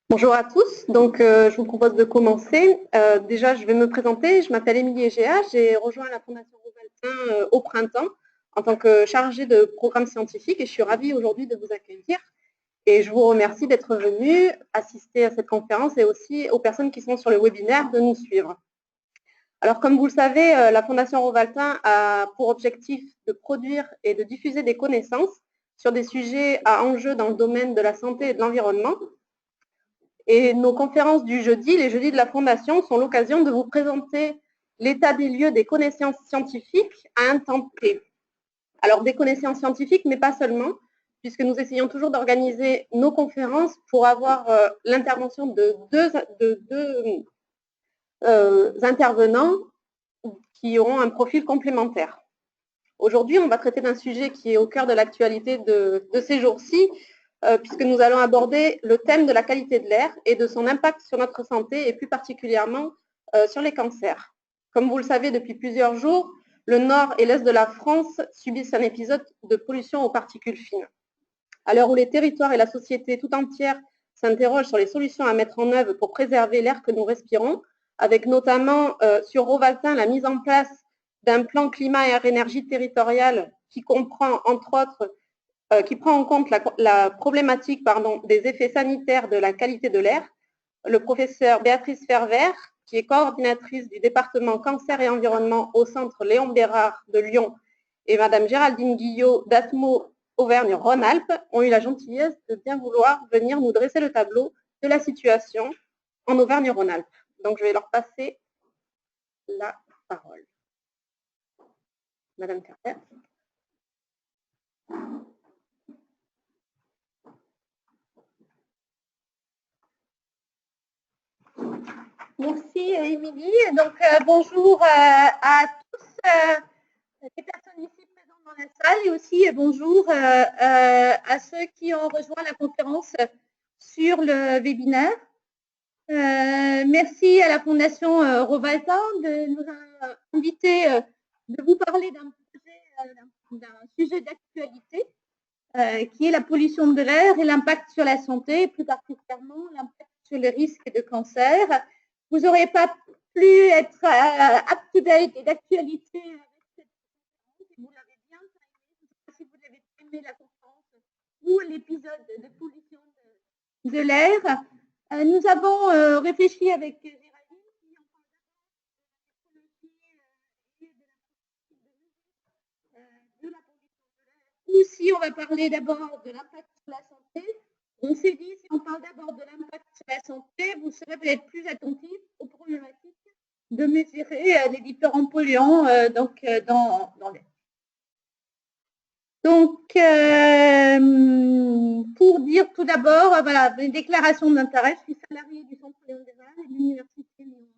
Bonjour à tous, donc je vous propose de commencer. Déjà, je vais me présenter, je m'appelle Émilie Egea, j'ai rejoint la Fondation Rovaltin au printemps en tant que chargée de programme scientifique et je suis ravie aujourd'hui de vous accueillir. Et je vous remercie d'être venus assister à cette conférence et aussi aux personnes qui sont sur le webinaire de nous suivre. Alors, comme vous le savez, la Fondation Rovaltin a pour objectif de produire et de diffuser des connaissances sur des sujets à enjeu dans le domaine de la santé et de l'environnement. Et nos conférences du jeudi, les jeudis de la Fondation, sont l'occasion de vous présenter l'état des lieux des connaissances scientifiques à un temps T. Alors, des connaissances scientifiques, mais pas seulement, puisque nous essayons toujours d'organiser nos conférences pour avoir l'intervention de deux intervenants qui auront un profil complémentaire. Aujourd'hui, on va traiter d'un sujet qui est au cœur de l'actualité de ces jours-ci, puisque nous allons aborder le thème de la qualité de l'air et de son impact sur notre santé et plus particulièrement sur les cancers. Comme vous le savez depuis plusieurs jours, le nord et l'est de la France subissent un épisode de pollution aux particules fines. À l'heure où les territoires et la société tout entière s'interrogent sur les solutions à mettre en œuvre pour préserver l'air que nous respirons, avec notamment sur Rovaltin la mise en place d'un plan climat et énergie territorial qui comprend entre autres qui prend en compte la problématique des effets sanitaires de la qualité de l'air, le professeur Béatrice Ferver, qui est coordinatrice du département cancer et environnement au centre Léon Bérard de Lyon, et Madame Géraldine Guillot d'Atmo Auvergne-Rhône-Alpes ont eu la gentillesse de bien vouloir venir nous dresser le tableau de la situation en Auvergne-Rhône-Alpes. Donc je vais leur passer la parole. Madame Ferver. Merci Émilie. Donc bonjour à tous les personnes ici présentes dans la salle et aussi bonjour à ceux qui ont rejoint la conférence sur le webinaire. Merci à la Fondation Rovaltin de nous inviter de vous parler d'un sujet d'actualité qui est la pollution de l'air et l'impact sur la santé, et plus particulièrement l'impact sur le risque de cancer. Vous n'aurez pas pu être up-to-date et d'actualité avec cette conférence, vous l'avez bien aimé. Si vous avez aimé la conférence ou l'épisode de pollution de l'air, nous avons réfléchi avec Géraldine qui en parle de la pollution de l'air, ou si on va parler d'abord de l'impact sur la santé. On s'est dit, si on parle d'abord de l'impact sur la santé, vous serez peut-être plus attentif aux problématiques de mesurer les différents polluants dans l'air. Donc, pour dire tout d'abord, voilà, les déclarations d'intérêt, je suis salariée du Centre Léon Bérard et de l'Université Lyon.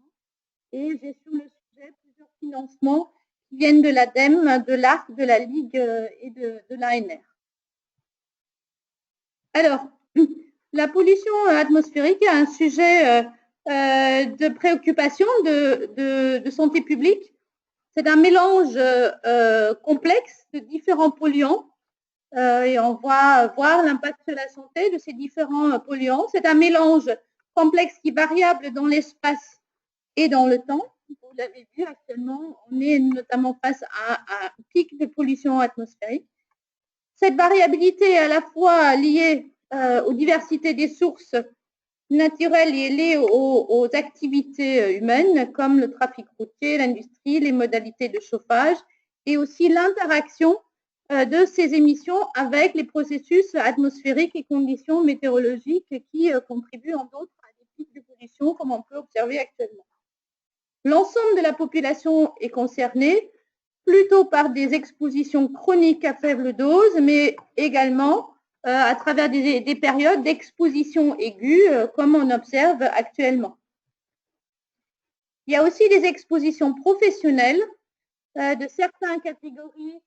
Et j'ai sur le sujet plusieurs financements qui viennent de l'ADEME, de l'ARC, de la Ligue et de l'ANR. Alors, la pollution atmosphérique est un sujet de préoccupation de santé publique. C'est un mélange complexe de différents polluants et on va voir l'impact sur la santé de ces différents polluants. C'est un mélange complexe qui est variable dans l'espace et dans le temps. Vous l'avez vu actuellement, on est notamment face à un pic de pollution atmosphérique. Cette variabilité est à la fois liée aux diversités des sources naturelles et liées aux activités humaines comme le trafic routier, l'industrie, les modalités de chauffage et aussi l'interaction de ces émissions avec les processus atmosphériques et conditions météorologiques qui contribuent en d'autres à des pics de pollution comme on peut observer actuellement. L'ensemble de la population est concernée plutôt par des expositions chroniques à faible dose, mais également à travers des périodes d'exposition aiguë, comme on observe actuellement. Il y a aussi des expositions professionnelles de certaines catégories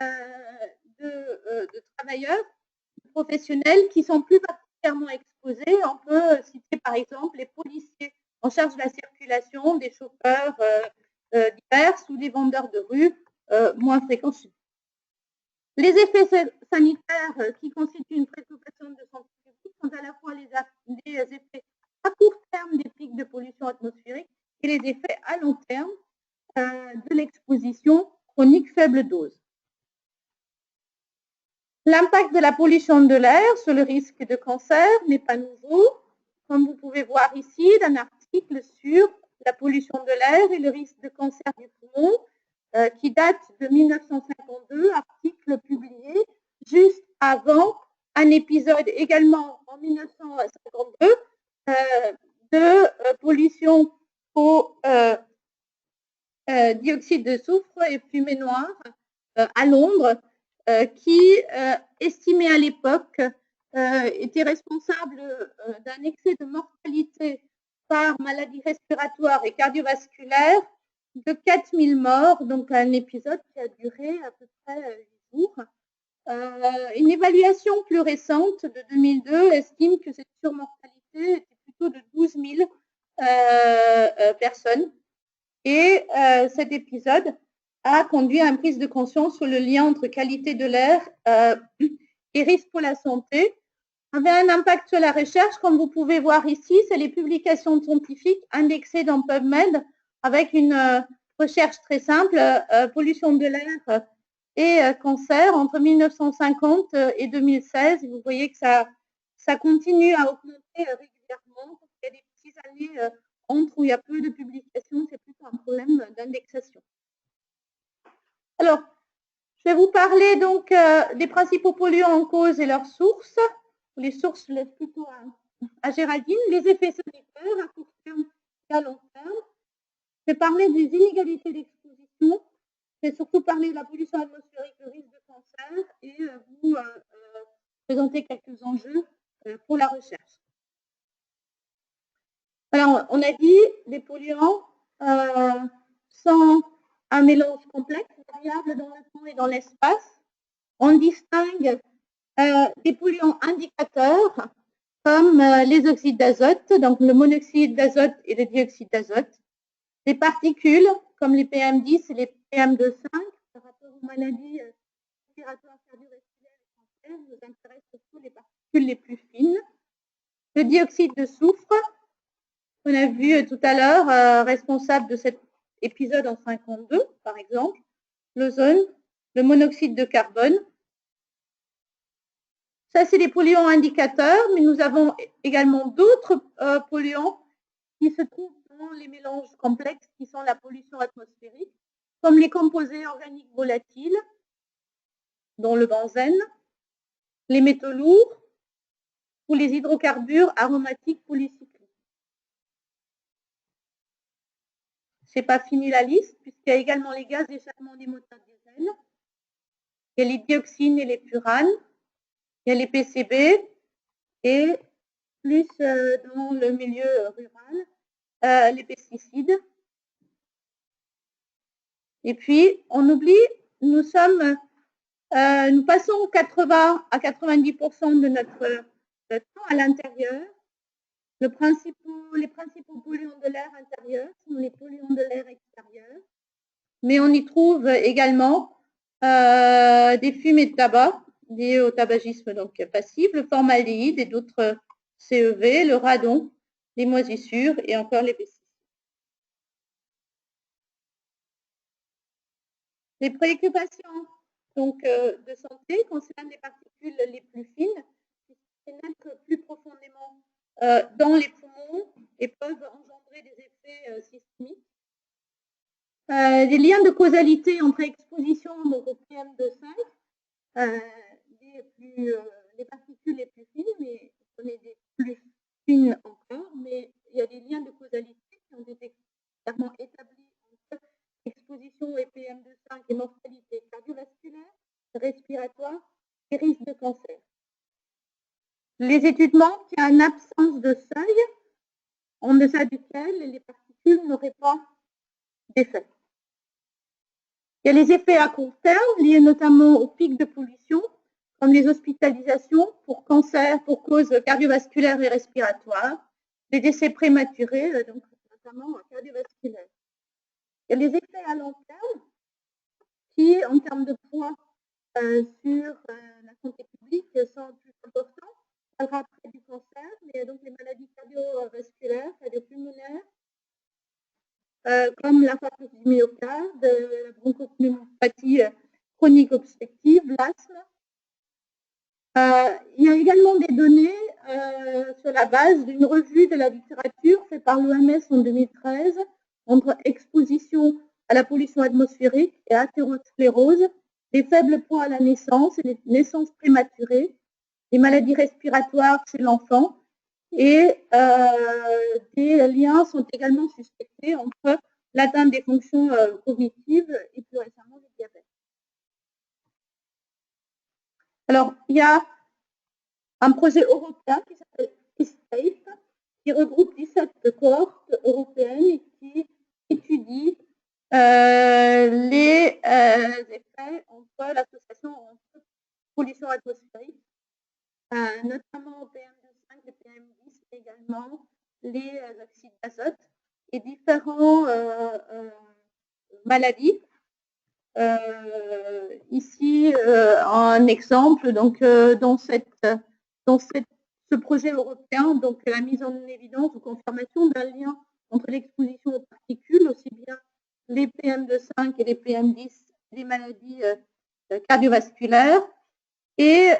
de travailleurs professionnels qui sont plus particulièrement exposés. On peut citer par exemple les policiers en charge de la circulation, des chauffeurs divers ou des vendeurs de rue moins fréquents. Les effets sanitaires qui constituent une préoccupation de santé publique sont à la fois des effets à court terme des pics de pollution atmosphérique et les effets à long terme de l'exposition chronique faible dose. L'impact de la pollution de l'air sur le risque de cancer n'est pas nouveau, comme vous pouvez voir ici d'un article sur la pollution de l'air et le risque de cancer du poumon qui date de 1952, article publié juste avant un épisode également en 1952 de pollution au dioxyde de soufre et fumée noire à Londres, qui, estimé à l'époque, était responsable d'un excès de mortalité par maladie respiratoire et cardiovasculaire de 4000 morts, donc un épisode qui a duré à peu près 8 jours. Une évaluation plus récente de 2002 estime que cette surmortalité était plutôt de 12 000 personnes. Et cet épisode a conduit à une prise de conscience sur le lien entre qualité de l'air et risque pour la santé, avait un impact sur la recherche. Comme vous pouvez voir ici, c'est les publications scientifiques indexées dans PubMed avec une recherche très simple, pollution de l'air et cancer entre 1950 et 2016. Et vous voyez que ça continue à augmenter régulièrement. Il y a des petites années entre où il y a peu de publications, c'est plutôt un problème d'indexation. Alors, je vais vous parler donc des principaux polluants en cause et leurs sources. Les sources, je laisse plutôt à Géraldine. Les effets sanitaires à court terme et à long terme. Je vais parler des inégalités d'exposition. Je vais surtout parler de la pollution atmosphérique, le risque de cancer et vous présenter quelques enjeux pour la recherche. Alors, on a dit des polluants sont un mélange complexe, variable dans le temps et dans l'espace. On distingue des polluants indicateurs comme les oxydes d'azote, donc le monoxyde d'azote et le dioxyde d'azote, des particules comme les PM10 et les PM2,5 par rapport aux maladies respiratoires, cardiovasculaires et cancers, nous intéressent surtout les particules les plus fines. Le dioxyde de soufre, qu'on a vu tout à l'heure, responsable de cet épisode en 52, par exemple, l'ozone, le monoxyde de carbone. Ça, c'est les polluants indicateurs, mais nous avons également d'autres polluants qui se trouvent dans les mélanges complexes qui sont la pollution atmosphérique, comme les composés organiques volatiles, dont le benzène, les métaux lourds ou les hydrocarbures aromatiques polycycliques. Ce n'est pas fini la liste, puisqu'il y a également les gaz d'échappement des moteurs diesel, il y a les dioxines et les furanes, il y a les PCB et plus dans le milieu rural, les pesticides. Et puis, on oublie, nous passons 80 à 90% de notre temps à l'intérieur. Les principaux polluants de l'air intérieur sont les polluants de l'air extérieur, mais on y trouve également des fumées de tabac liées au tabagisme donc passif, le formaldéhyde et d'autres CEV, le radon, les moisissures et encore les pesticides. Les préoccupations donc, de santé concernent les particules les plus fines qui pénètrent plus profondément dans les poumons et peuvent engendrer des effets systémiques. Des liens de causalité entre exposition au PM2,5, les particules les plus fines, mais on est des plus fines encore, mais il y a des liens de causalité qui ont été clairement établis entre exposition au PM2,5 et mortalité cardiovasculaire, respiratoire et risque de cancer. Les études montrent qu'il y a une absence de seuil en deçà duquel les particules n'auraient pas d'effet. Il y a les effets à court terme liés notamment au pic de pollution, comme les hospitalisations pour cancer, pour cause cardiovasculaire et respiratoire, les décès prématurés, donc notamment cardiovasculaires. Il y a les effets à long terme qui, en termes de poids sur la santé publique sont plus importants. On parlera après du cancer, mais donc les maladies cardiovasculaires, cardiopulmonaires, comme l'infarctus du myocarde, la bronchopneumopathie chronique obstructive, l'asthme. Il y a également des données sur la base d'une revue de la littérature faite par l'OMS en 2013 entre exposition à la pollution atmosphérique et athérosclérose, les faibles poids à la naissance et les naissances prématurées, les maladies respiratoires chez l'enfant, et des liens sont également suspectés entre l'atteinte des fonctions cognitives et plus récemment le diabète. Alors, il y a un projet européen qui s'appelle eSafe, qui regroupe 17 cohortes européennes et qui étudie les effets entre l'association entre pollution atmosphérique, notamment PM2,5 et PM10, mais également les oxydes d'azote et différents maladies. Ici, un exemple, donc, dans ce projet européen, donc la mise en évidence ou confirmation d'un lien entre l'exposition aux particules, aussi bien les PM2,5 et les PM10, les maladies cardiovasculaires. Et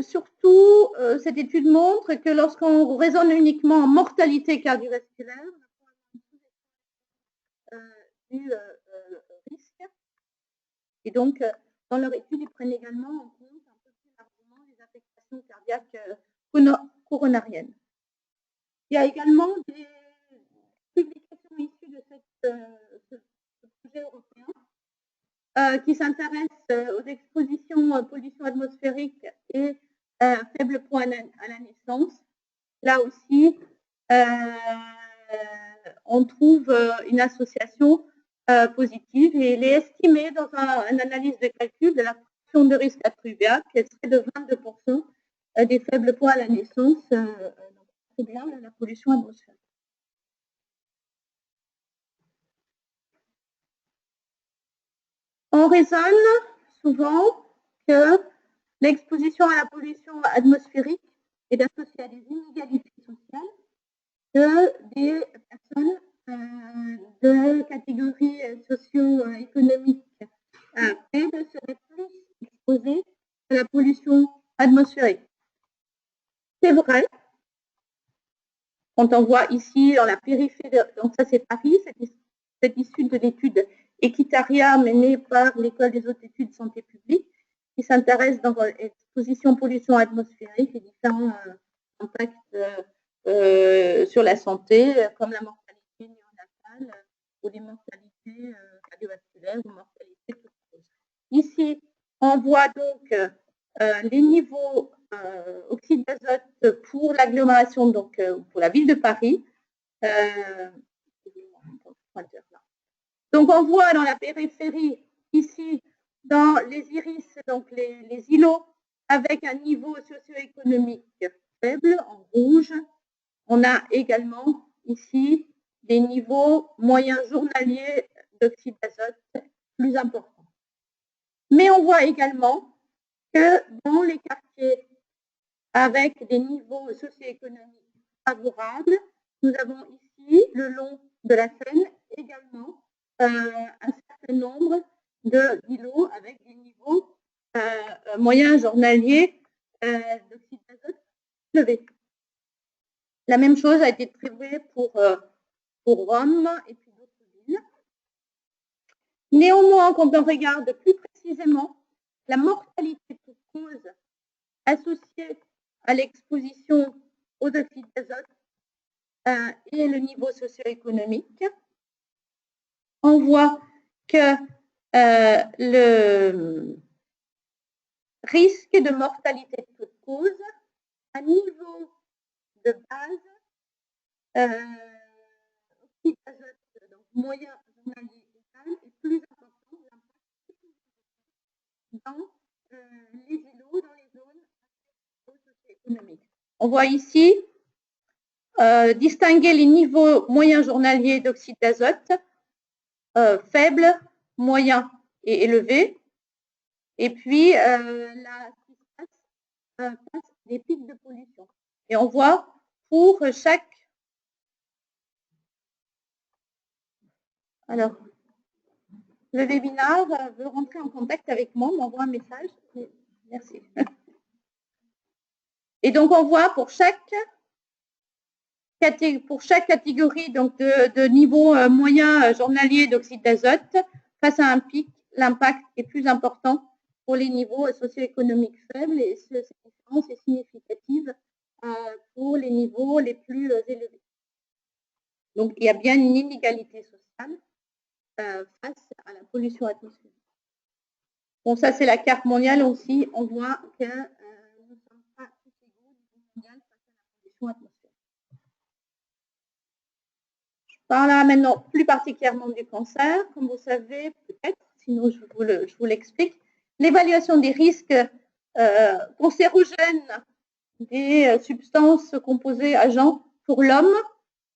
surtout, cette étude montre que lorsqu'on raisonne uniquement en mortalité cardiovasculaire, du risque. Et donc, dans leur étude, ils prennent également en compte un peu plus largement les affectations cardiaques coronariennes. Il y a également des publications issues de ce projet européen qui s'intéressent aux expositions pollution atmosphérique et faible poids à la naissance. Là aussi, on trouve une association positive et il est estimé dans une analyse de calcul de la fraction de risque attribuable qu'elle serait de 22% des faibles poids à la naissance, c'est bien la pollution atmosphérique. On raisonne souvent que l'exposition à la pollution atmosphérique est associée à des inégalités sociales que des personnes de catégories socio-économiques faibles seraient plus exposées à la pollution atmosphérique. C'est vrai. Quand on voit ici dans la périphérie, donc ça c'est Paris, c'est issu de l'étude Equitaria menée par l'École des hautes études de santé publique qui s'intéresse dans l'exposition pollution atmosphérique et différents impacts sur la santé, comme la mortalité néonatale ou les mortalités cardiovasculaires ou mortalité toute cause. Ici, on voit donc les niveaux oxyde d'azote pour l'agglomération, donc pour la ville de Paris. Donc, on voit dans la périphérie, ici, dans les iris, donc les îlots, avec un niveau socio-économique faible, en rouge. On a également ici des niveaux moyens journaliers d'oxyde d'azote plus importants. Mais on voit également que dans les quartiers avec des niveaux socio-économiques favorables, nous avons ici, le long de la Seine, également un certain nombre d'îlots avec des niveaux moyens journaliers d'oxyde d'azote élevés. La même chose a été trouvée pour Rome et puis d'autres villes. Néanmoins, quand on regarde plus précisément la mortalité pour cause associée à l'exposition aux oxydes d'azote et le niveau socio-économique, on voit que le risque de mortalité de toute cause à niveau de base, oxyde d'azote, donc moyen journalier égal, est plus important dans les îlots, dans les zones socio-économiques. On voit ici distinguer les niveaux moyens journaliers d'oxyde d'azote, faibles, moyens et élevés. et puis des pics de pollution. Et on voit pour chaque... Alors, le webinaire veut rentrer en contact avec moi, m'envoie un message. Merci. Et donc, on voit pour chaque catégorie donc de niveau moyen journalier d'oxyde d'azote, face à un pic, l'impact est plus important pour les niveaux socio-économiques faibles et cette différence est significative pour les niveaux les plus élevés. Donc, il y a bien une inégalité sociale face à la pollution atmosphérique. Bon, ça, c'est la carte mondiale aussi. On voit que nous ne sommes pas tous égaux au niveau mondial face à la pollution atmosphérique. Je parle maintenant plus particulièrement du cancer. Comme vous savez, peut-être, sinon je vous l'explique, l'évaluation des risques cancérogènes des substances composées agents pour l'homme,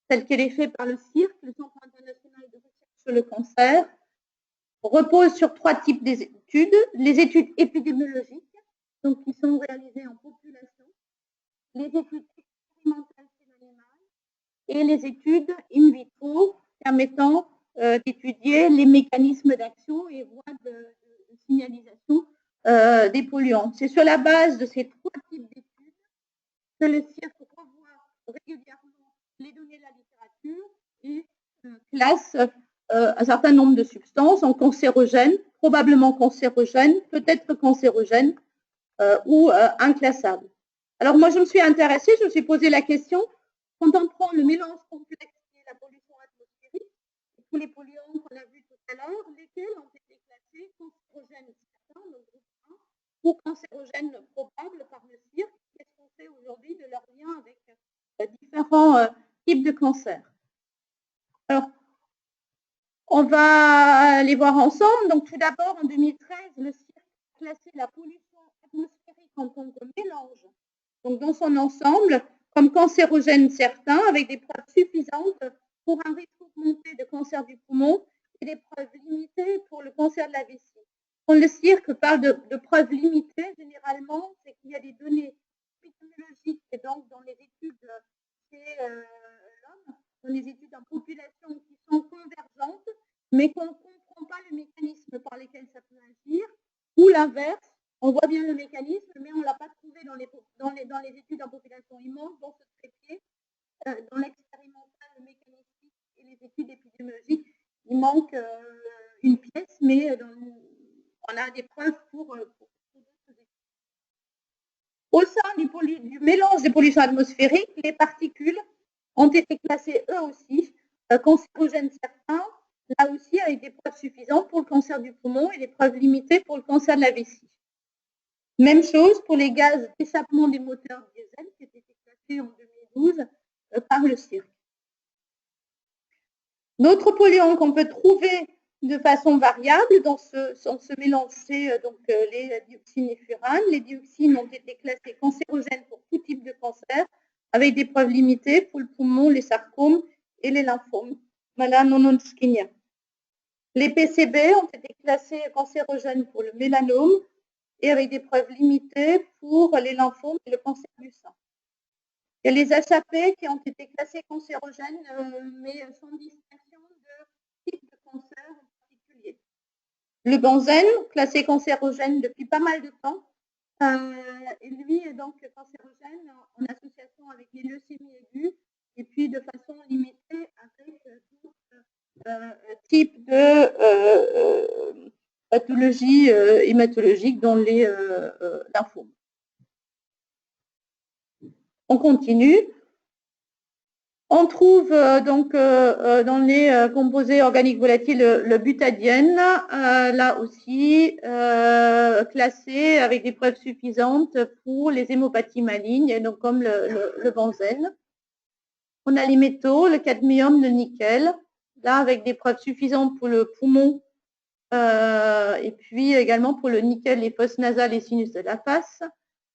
telle qu'elle est faite par le CIRC, le Centre international de recherche sur le cancer, repose sur 3 types d'études. Les études épidémiologiques, donc qui sont réalisées en population, les études expérimentales chez l'animal et les études in vitro permettant d'étudier les mécanismes d'action et voies de signalisation des polluants. C'est sur la base de ces 3 types d'études que le CIRC revoit régulièrement les données de la littérature et classe un certain nombre de substances en cancérogènes, probablement cancérogènes, peut-être cancérogènes ou inclassables. Alors moi, je me suis intéressée, je me suis posé la question, quand on prend le mélange complexe qui est la pollution atmosphérique, tous les polluants qu'on a vus tout à l'heure, lesquels ont été classés cancérogènes certains, le groupe 1, ou cancérogènes probables par le CIRC. Qu'est-ce qu'on fait aujourd'hui de leur lien avec différents types de cancers? Alors, on va les voir ensemble. Donc, tout d'abord, en 2013, le CIRC a classé la pollution atmosphérique en tant que mélange, donc dans son ensemble, comme cancérogène certain, avec des preuves suffisantes pour un risque augmenté de cancer du poumon et des preuves limitées pour le cancer de la vessie. Quand le CIRC parle de preuves limitées, généralement, c'est qu'il y a des données épidémiologiques et donc dans les études chez l'homme, dans les études en population qui sont convergentes, mais qu'on ne comprend pas le mécanisme par lequel ça peut agir, ou l'inverse, on voit bien le mécanisme, mais on ne l'a pas trouvé dans les études en population. Il manque dans ce trépied, dans l'expérimental, le mécanistique et les études épidémiologiques, il manque une pièce, mais on a des preuves pour d'autres études. Au sein du mélange des pollutions atmosphériques, les particules ont été classées eux aussi cancérogènes certains, là aussi avec des preuves suffisantes pour le cancer du poumon et des preuves limitées pour le cancer de la vessie. Même chose pour les gaz d'échappement des moteurs diesel qui étaient classés en 2012 par le CIRC. D'autres polluants qu'on peut trouver de façon variable dans ce mélange, c'est donc les dioxines et furanes. Les dioxines ont été classées cancérogènes pour tout type de cancer, avec des preuves limitées pour le poumon, les sarcomes et les lymphomes. Les PCB ont été classés cancérogènes pour le mélanome et avec des preuves limitées pour les lymphomes et le cancer du sein. Il y a les HAP qui ont été classés cancérogènes, mais sans distinction de type de cancer en particulier. Le benzène, classé cancérogène depuis pas mal de temps, et lui est donc cancérogène en association avec les leucémies aiguës et puis de façon limitée avec d'autres types de pathologies hématologiques dans les lymphomes. On continue. On trouve donc dans les composés organiques volatiles le butadiène, là aussi classé avec des preuves suffisantes pour les hémopathies malignes, donc comme le benzène. On a les métaux, le cadmium, le nickel, là avec des preuves suffisantes pour le poumon et puis également pour le nickel, les fosses nasales et sinus de la face,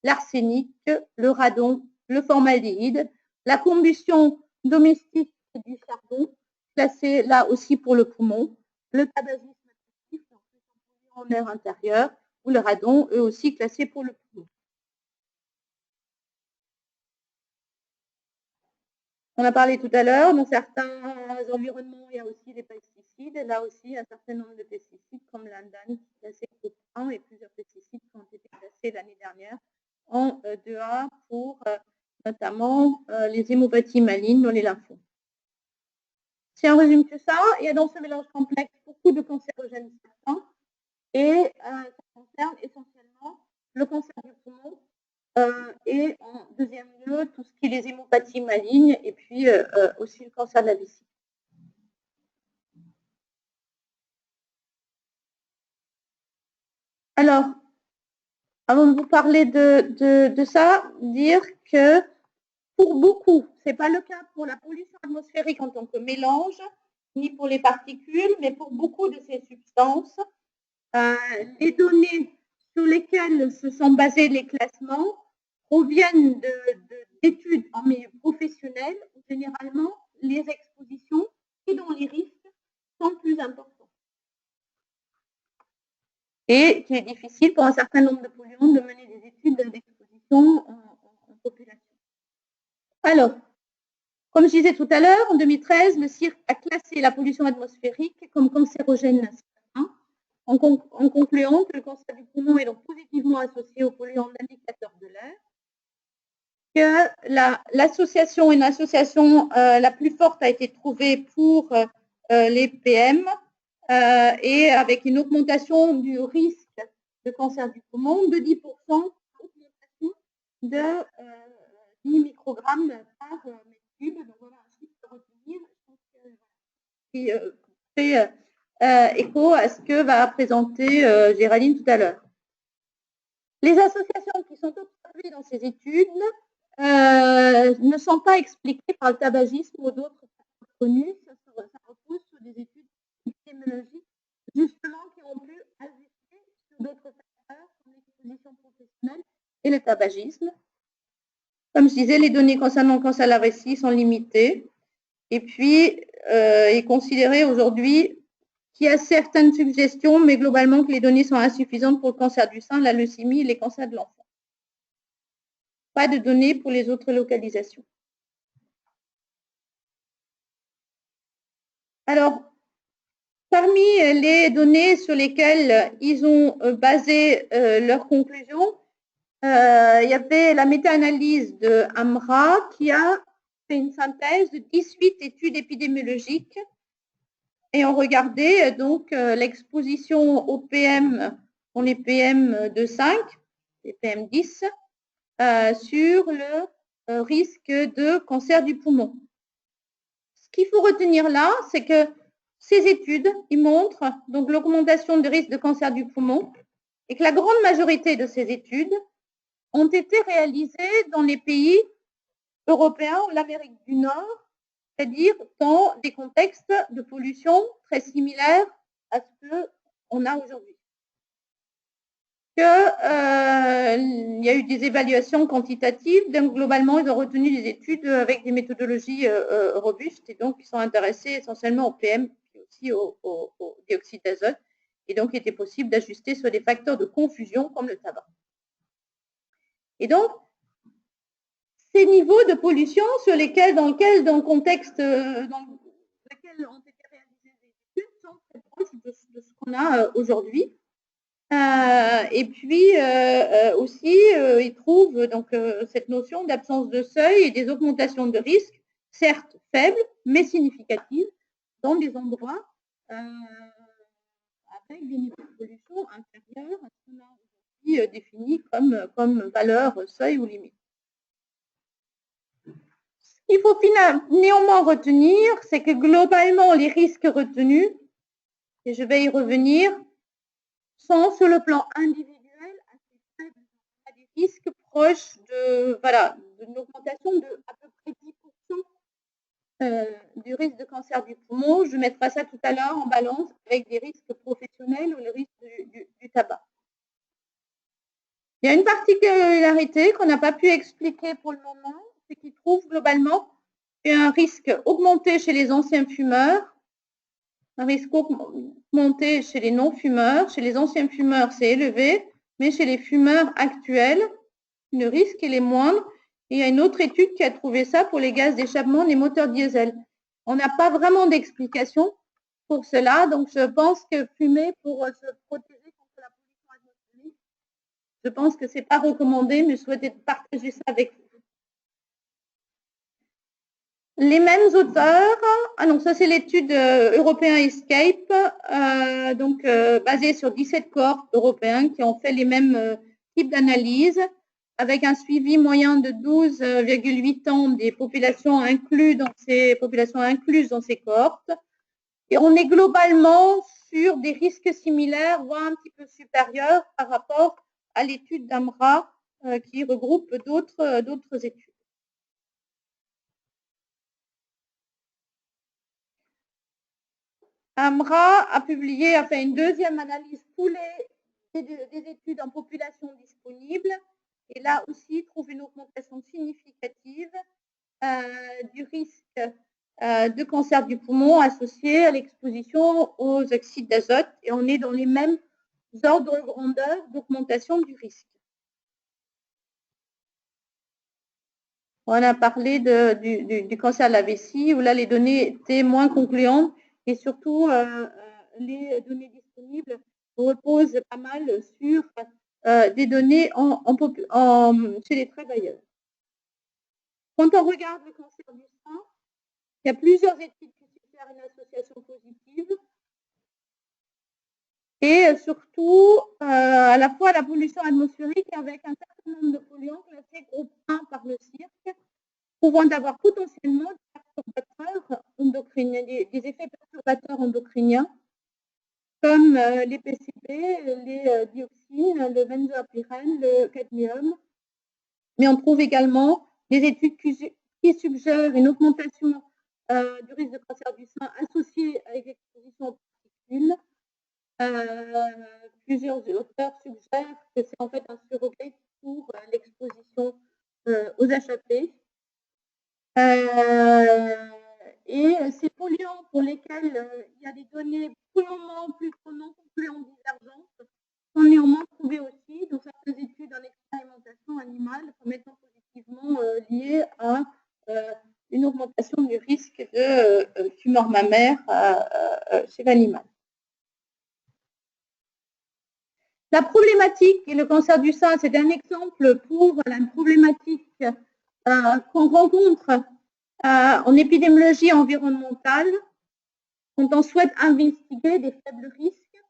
l'arsenic, le radon, le formaldéhyde, la combustion domestique du charbon, classé là aussi pour le poumon, le tabagisme actif en air intérieur, ou le radon, eux aussi classés pour le poumon. On a parlé tout à l'heure, dans certains environnements, il y a aussi des pesticides. Là aussi, un certain nombre de pesticides, comme l'indane, qui est classé groupe 1, et plusieurs pesticides qui ont été classés l'année dernière en 2A pour notamment les hémopathies malignes dans les lymphomes. Si on résume tout ça, il y a dans ce mélange complexe beaucoup de cancérogènes certains, et ça concerne essentiellement le cancer du poumon, et en deuxième lieu, tout ce qui est les hémopathies malignes et puis aussi le cancer de la vessie. Alors, avant de vous parler de ça, dire que pour beaucoup, ce n'est pas le cas pour la pollution atmosphérique en tant que mélange, ni pour les particules, mais pour beaucoup de ces substances, les données sur lesquelles se sont basés les classements proviennent d'études en milieu professionnel où généralement les expositions et dont les risques sont plus importants. Et qu'il est difficile pour un certain nombre de polluants de mener des études d'exposition en population. Alors, comme je disais tout à l'heure, en 2013, le CIRC a classé la pollution atmosphérique comme cancérogène en concluant que le cancer du poumon est donc positivement associé aux polluants indicateurs de l'air, que l'association, une association la plus forte a été trouvée pour les PM, et avec une augmentation du risque de cancer du poumon de 10%, augmentation de 10 microgrammes par mètre cube. Donc voilà un chiffre à retenir, qui fait écho à ce que va présenter Géraldine tout à l'heure. Les associations qui sont observées dans ces études ne sont pas expliquées par le tabagisme ou d'autres facteurs connus. Ça repose sur des études épidémiologiques, justement, qui ont pu ajuster sur d'autres facteurs, comme l'exposition professionnelle et le tabagisme. Comme je disais, les données concernant le cancer de la vessie sont limitées. Et puis, il est considéré aujourd'hui qu'il y a certaines suggestions, mais globalement que les données sont insuffisantes pour le cancer du sein, la leucémie et les cancers de l'enfant. Pas de données pour les autres localisations. Alors, parmi les données sur lesquelles ils ont basé leurs conclusions, il y avait la méta-analyse de Amra qui a fait une synthèse de 18 études épidémiologiques et ont regardé donc l'exposition aux PM, on les PM de 5, les PM10, sur le risque de cancer du poumon. Ce qu'il faut retenir là, c'est que ces études, ils montrent donc l'augmentation du risque de cancer du poumon et que la grande majorité de ces études ont été réalisées dans les pays européens ou l'Amérique du Nord, c'est-à-dire dans des contextes de pollution très similaires à ce qu'on a aujourd'hui. Il y a eu des évaluations quantitatives, donc globalement, ils ont retenu des études avec des méthodologies robustes et donc ils sont intéressés essentiellement au PM et aussi au dioxyde d'azote, et donc il était possible d'ajuster sur des facteurs de confusion comme le tabac. Et donc, ces niveaux de pollution sur lesquels, dans le contexte dans lequel ont été réalisées des études sont très proches de ce qu'on a aujourd'hui. Et puis aussi, ils trouvent donc cette notion d'absence de seuil et des augmentations de risque, certes faibles, mais significatives, dans des endroits avec des niveaux de pollution inférieurs à ce qu'on a aujourd'hui défini comme valeur, seuil ou limite. Ce qu'il faut néanmoins retenir, c'est que globalement, les risques retenus, et je vais y revenir, sont sur le plan individuel assez faibles. On a des risques proches d'une augmentation de à peu près 10% du risque de cancer du poumon. Je mettrai ça tout à l'heure en balance avec des risques professionnels ou le risque du tabac. Il y a une particularité qu'on n'a pas pu expliquer pour le moment, c'est qu'ils trouvent globalement un risque augmenté chez les anciens fumeurs, un risque augmenté chez les non-fumeurs. Chez les anciens fumeurs, c'est élevé. mais chez les fumeurs actuels, le risque est moindre. Et il y a une autre étude qui a trouvé ça pour les gaz d'échappement des moteurs diesel. On n'a pas vraiment d'explication pour cela, donc je pense que fumer pour se protéger contre la pollution atmosphérique, je pense que ce n'est pas recommandé, mais je souhaitais partager ça avec vous. Les mêmes auteurs, non, ça c'est l'étude européen Escape, basée sur 17 cohortes européens qui ont fait les mêmes types d'analyses, avec un suivi moyen de 12,8 ans des populations incluses dans ces cohortes. Et on est globalement sur des risques similaires, voire un petit peu supérieurs par rapport à l'étude d'AMRA qui regroupe d'autres études. AMRA a fait une deuxième analyse pour des études en population disponible et là aussi trouve une augmentation significative du risque de cancer du poumon associé à l'exposition aux oxydes d'azote et on est dans les mêmes ordres de grandeur d'augmentation du risque. On a parlé du cancer de la vessie où là les données étaient moins concluantes et surtout les données disponibles reposent pas mal sur des données chez les travailleurs. Quand on regarde le cancer du sein, il y a plusieurs études qui suggèrent une association positive et surtout à la fois la pollution atmosphérique avec un certain nombre de polluants classés groupe 1 par le CIRC, pouvant avoir potentiellement des perturbateurs endocriniens, des effets perturbateurs endocriniens comme les PCB, les dioxines, le benzoapyrène, le cadmium. Mais on trouve également des études qui suggèrent une augmentation du risque de cancer du sein associé avec l'exposition aux particules. Plusieurs auteurs suggèrent que c'est en fait un surrogate pour l'exposition aux HAP. Et ces polluants pour lesquels il y a des données pour le moment plus non concluantes divergentes sont néanmoins trouvés aussi dans certaines études en expérimentation animale comme étant positivement liées à une augmentation du risque de tumeur mammaire chez l'animal. La problématique et le cancer du sein, c'est un exemple pour la problématique qu'on rencontre en épidémiologie environnementale quand on souhaite investiguer des faibles risques.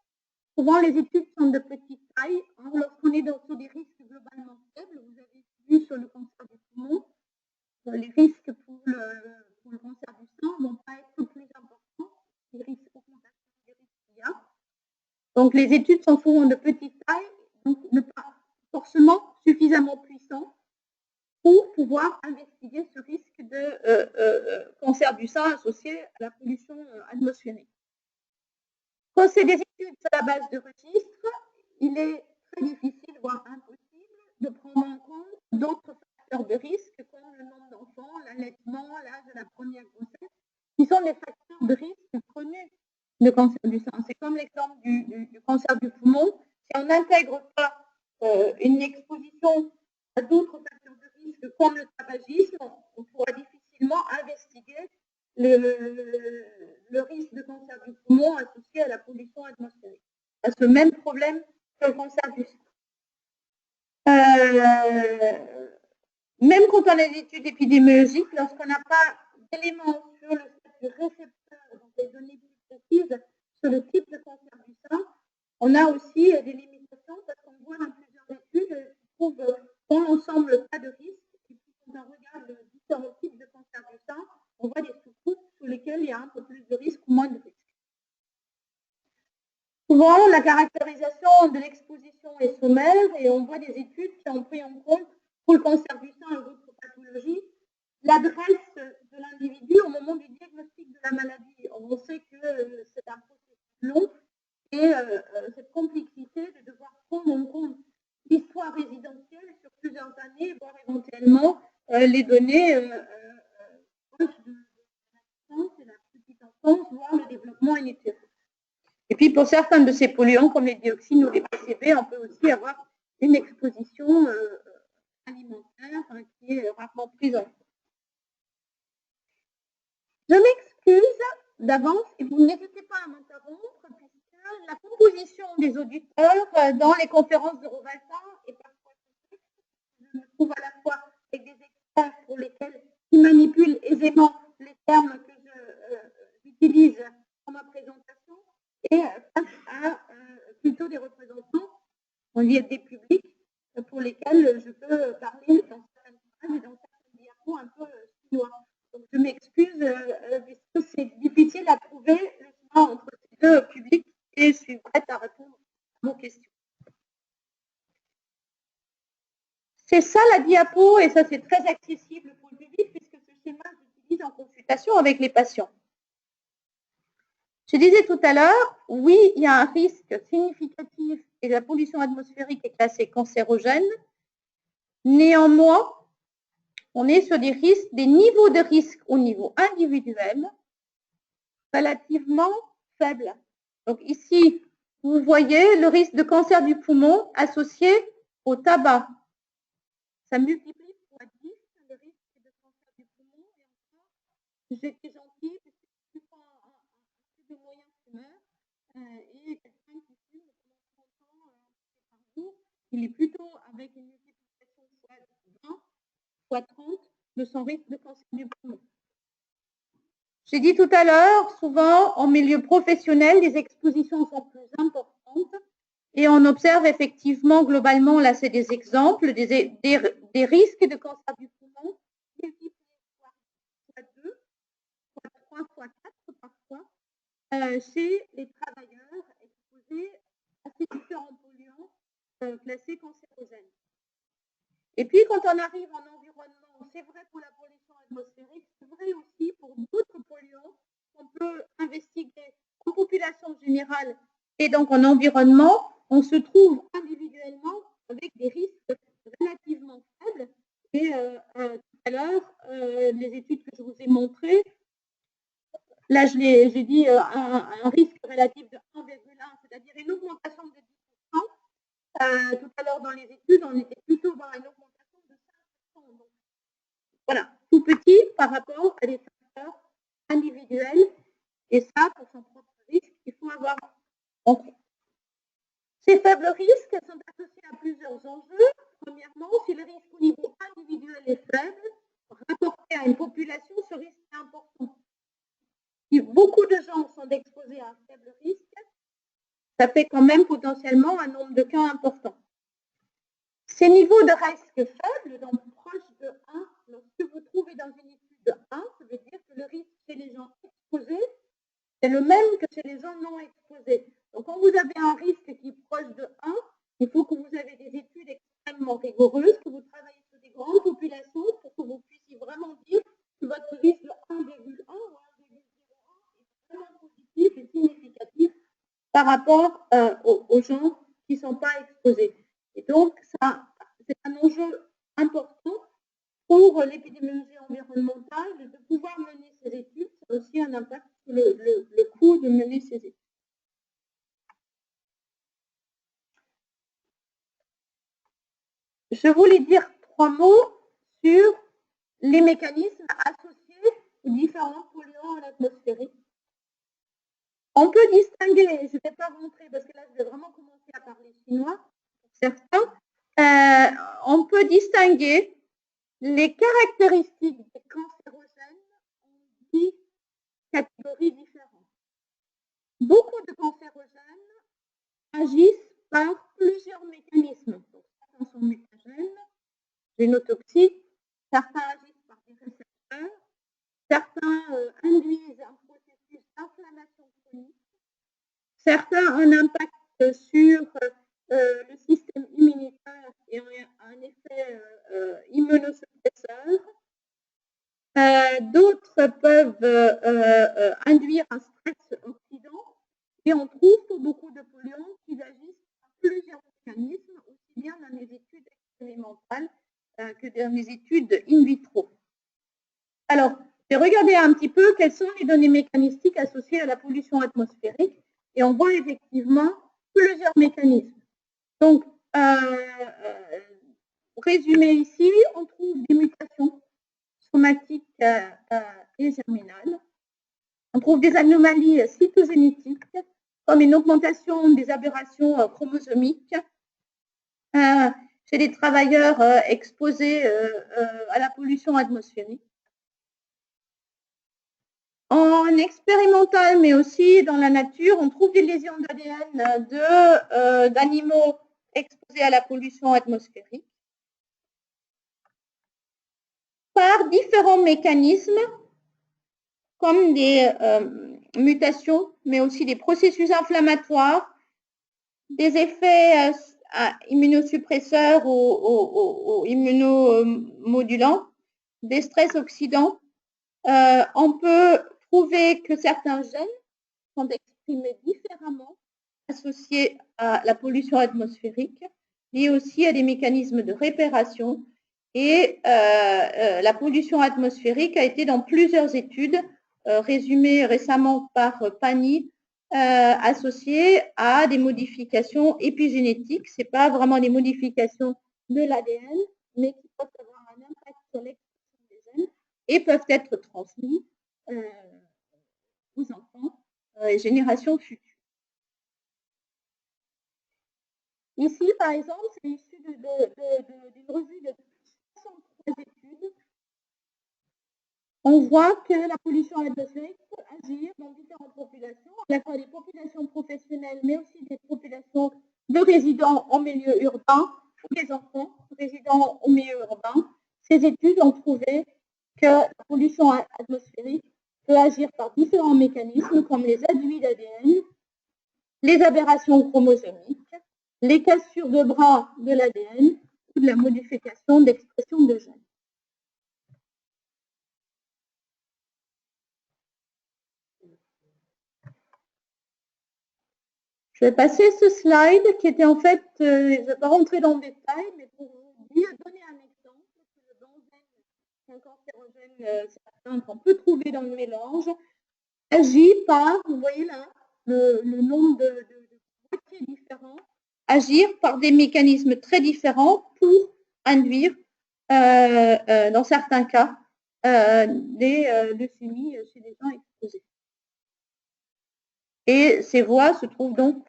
Souvent, les études sont de petite taille. Lorsqu'on est sur des risques globalement faibles, vous avez vu sur le cancer du poumon, les risques pour le cancer du sein ne vont pas être plus importants. Les risques d'augmentation des risques qu'il y a. Donc, les études sont souvent de petite taille, donc ne pas forcément suffisamment puissants pour pouvoir investiguer ce risque de cancer du sein associé à la pollution atmosphérique. Quand c'est des études sur la base de registres, il est très difficile, voire impossible, de prendre en compte d'autres facteurs de risque comme le nombre d'enfants, l'allaitement, l'âge de la première grossesse, qui sont des facteurs de risque connus de cancer du sein. C'est comme l'exemple du cancer du poumon. Si on n'intègre pas une exposition à d'autres facteurs de risque comme le tabagisme, on pourra difficilement investiguer le risque de cancer du poumon associé à la pollution atmosphérique. C'est ce même problème que le cancer du sein. Même quand on a des études épidémiologiques, lorsqu'on n'a pas d'éléments sur le fait du récepteur, donc des données plus précises sur le type de cancer du sein, on a aussi des limitations parce qu'on voit dans plusieurs études qui trouvent dans l'ensemble pas de risque. Et puis quand on regarde les différents types de cancer du sein, on voit des sous-groupes sur lesquels il y a un peu plus de risque ou moins de risque. Souvent, la caractérisation de l'exposition est sommaire et on voit des études qui ont pris en compte pour le cancer du sein et d'autres pathologies l'adresse de l'individu au moment du diagnostic de la maladie. On sait que c'est un processus long et cette complexité de devoir prendre en compte l'histoire résidentielle sur plusieurs années, voire éventuellement les données proches de la naissance et la petite enfance, voire le développement in utero. Et puis pour certains de ces polluants, comme les dioxines ou les PCB, on peut aussi avoir une exposition alimentaire qui est rarement prise en compte. Je m'excuse d'avance et vous n'hésitez pas à m'interrompre puisque la composition des auditeurs dans les conférences de Rovalta est parfois complexe. Je me trouve à la fois avec des experts pour lesquels ils manipulent aisément les termes que j'utilise dans ma présentation et face à plutôt des représentants, on dit des publics pour lesquels je peux parler dans certaines phrases et dans certaines diapos un peu chinois. Donc je m'excuse puisque c'est difficile à trouver le chemin entre ces deux publics et je suis prête à répondre à vos questions. C'est ça la diapo et ça c'est très accessible pour le public puisque ce schéma j'utilise en consultation avec les patients. Je disais tout à l'heure, oui, il y a un risque significatif et la pollution atmosphérique est classée cancérogène. Néanmoins, on est sur des risques, des niveaux de risque au niveau individuel relativement faibles. Donc ici, vous voyez le risque de cancer du poumon associé au tabac. Ça multiplie fois 10 le risque de cancer du poumon. Et encore, j'étais gentille parce que je suis un de moyen fumeur et quelqu'un qui fume pendant 30 ans par jour, il est plutôt avec une multiplication fois 20, fois 30 de son risque de cancer du poumon. J'ai dit tout à l'heure, souvent en milieu professionnel, les expositions sont plus importantes et on observe effectivement globalement, là c'est des exemples, des risques de cancer du poumon multipliés fois 2, fois 3, fois 4 parfois chez les travailleurs exposés à ces différents polluants classés cancérogènes. Et puis quand on arrive en environnement, c'est vrai pour la pollution atmosphérique, c'est vrai aussi pour d'autres polluants qu'on peut investiguer en population générale et donc en environnement, on se trouve individuellement avec des risques relativement faibles. Et tout à l'heure, les études que je vous ai montrées, là j'ai dit un risque relatif de 1,1, c'est-à-dire une augmentation de 10%. Tout à l'heure dans les études, on était plutôt dans une augmentation de 5%. Donc, voilà, tout petit par rapport à des facteurs individuels. Et ça, pour son propre risque, il faut avoir en compte. Ces faibles risques sont associés à plusieurs enjeux. Premièrement, si le risque au niveau individuel est faible, rapporté à une population, ce risque est important. Si beaucoup de gens sont exposés à un faible risque, ça fait quand même potentiellement un nombre de cas important. Ces niveaux de risque faibles, donc proches de 1, donc ce que vous trouvez dans une étude de 1, ça veut dire que le risque chez les gens exposés, c'est le même que chez les gens non exposés. Donc quand vous avez un risque qui est proche de 1, il faut que vous avez des études extrêmement rigoureuses, que vous travaillez sur des grandes populations pour que vous puissiez vraiment dire que votre risque de 1,1 ou 1,01 est vraiment positif et significatif par rapport aux gens qui ne sont pas exposés. Et donc, ça, c'est un enjeu important pour l'épidémiologie environnementale de pouvoir mener ces études. Ça a aussi un impact sur le coût de mener ces études. Je voulais dire 3 mots sur les mécanismes associés aux différents polluants en atmosphérique. On peut distinguer, je ne vais pas rentrer parce que là je vais vraiment commencer à parler chinois pour certains, on peut distinguer les caractéristiques des cancérogènes en 10 catégories différentes. Beaucoup de cancérogènes agissent par plusieurs mécanismes. Donc, certains sont mutagènes, génotoxiques, certains agissent par des récepteurs, certains induisent un processus d'inflammation chronique, certains ont un impact sur le système immunitaire et ont un effet immunosuppresseur. D'autres peuvent induire un stress oxydant et on trouve pour beaucoup de polluants qu'ils agissent par plusieurs mécanismes, aussi bien dans les études expérimentales que dans les études in vitro. Alors, j'ai regardé un petit peu quelles sont les données mécanistiques associées à la pollution atmosphérique et on voit effectivement plusieurs mécanismes. Donc, résumé ici, on trouve des mutations somatiques et germinales. On trouve des anomalies cytogénétiques, comme une augmentation des aberrations chromosomiques chez les travailleurs exposés à la pollution atmosphérique. En expérimental, mais aussi dans la nature, on trouve des lésions d'ADN d'animaux exposés à la pollution atmosphérique par différents mécanismes, comme des mutations, mais aussi des processus inflammatoires, des effets immunosuppresseurs ou immunomodulants, des stress oxydants. On peut trouver que certains gènes sont exprimés différemment associés à la pollution atmosphérique, liés aussi à des mécanismes de répération. Et la pollution atmosphérique a été dans plusieurs études, résumées récemment par Pani, associées à des modifications épigénétiques. Ce n'est pas vraiment des modifications de l'ADN, mais qui peuvent avoir un impact sur l'expression des gènes et peuvent être transmis aux enfants et générations futures. Ici, par exemple, c'est issu d'une revue de 63 études. On voit que la pollution atmosphérique peut agir dans différentes populations, à la fois des populations professionnelles, mais aussi des populations de résidents en milieu urbain ou des enfants résidant au milieu urbain. Ces études ont trouvé que la pollution atmosphérique peut agir par différents mécanismes comme les adduits d'ADN, les aberrations chromosomiques, les cassures de bras de l'ADN ou de la modification d'expression de gènes. Je vais passer ce slide qui était en fait, je ne vais pas rentrer dans le détail, mais pour vous donner un exemple, le benzène, un cancérogène certain qu'on peut trouver dans le mélange, agit par, vous voyez là, le nombre de moitiés différents, agir par des mécanismes très différents pour induire, dans certains cas, des leucémies chez les gens exposés. Et ces voies se trouvent donc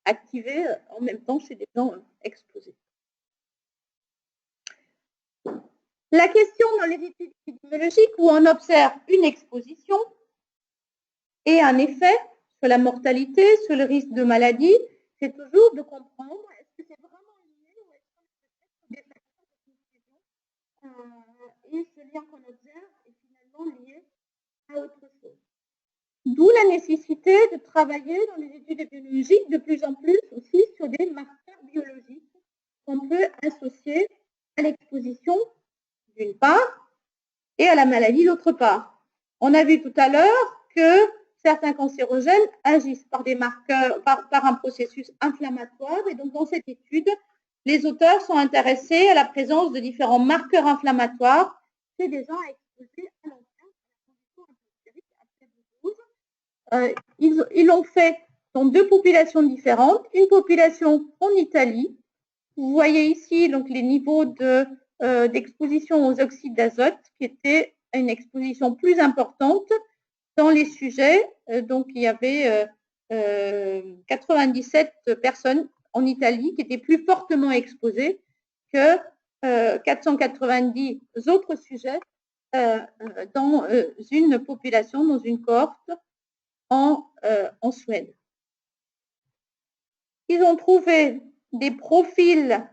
activées en même temps chez des gens exposés. La question dans les études épidémiologiques où on observe une exposition et un effet sur la mortalité, sur le risque de maladie, c'est toujours de comprendre est-ce que c'est vraiment lié ou est-ce que c'est des facteurs de confusion et ce lien qu'on observe est finalement lié à autre chose. D'où la nécessité de travailler dans les études épidémiologiques de plus en plus aussi sur des marqueurs biologiques qu'on peut associer à l'exposition d'une part et à la maladie d'autre part. On a vu tout à l'heure que certains cancérogènes agissent par des marqueurs, par un processus inflammatoire et donc dans cette étude, les auteurs sont intéressés à la présence de différents marqueurs inflammatoires chez des gens exposés à long terme. Ils l'ont fait dans deux populations différentes, une population en Italie. Vous voyez ici donc les niveaux d'exposition aux oxydes d'azote qui étaient une exposition plus importante dans les sujets. Donc il y avait 97 personnes en Italie qui étaient plus fortement exposées que 490 autres sujets dans une population, dans une cohorte en Suède. Ils ont trouvé des profils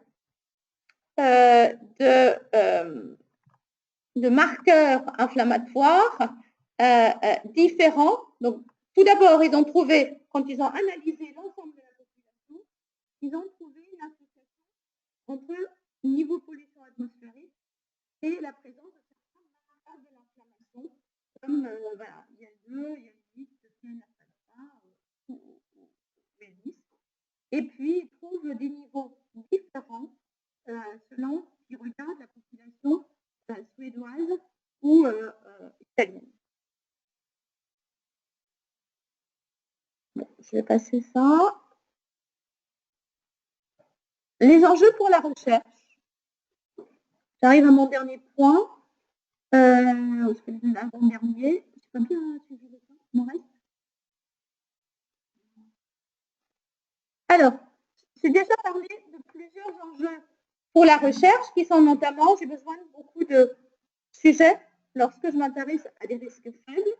de marqueurs inflammatoires différents. Donc, tout d'abord, ils ont trouvé, quand ils ont analysé l'ensemble de la population, ils ont trouvé une association entre le niveau de pollution atmosphérique et la présence de certains marqueurs de l'inflammation, comme voilà, il y a il y a et puis, ils trouvent des niveaux différents selon s'ils regardent la population suédoise ou italienne. Bon, je vais passer ça. Les enjeux pour la recherche. J'arrive à mon dernier point. L'avant-dernier. Je sais pas bien suivi le temps. Mon reste. Alors, j'ai déjà parlé de plusieurs enjeux pour la recherche qui sont notamment, j'ai besoin de beaucoup de sujets lorsque je m'intéresse à des risques faibles.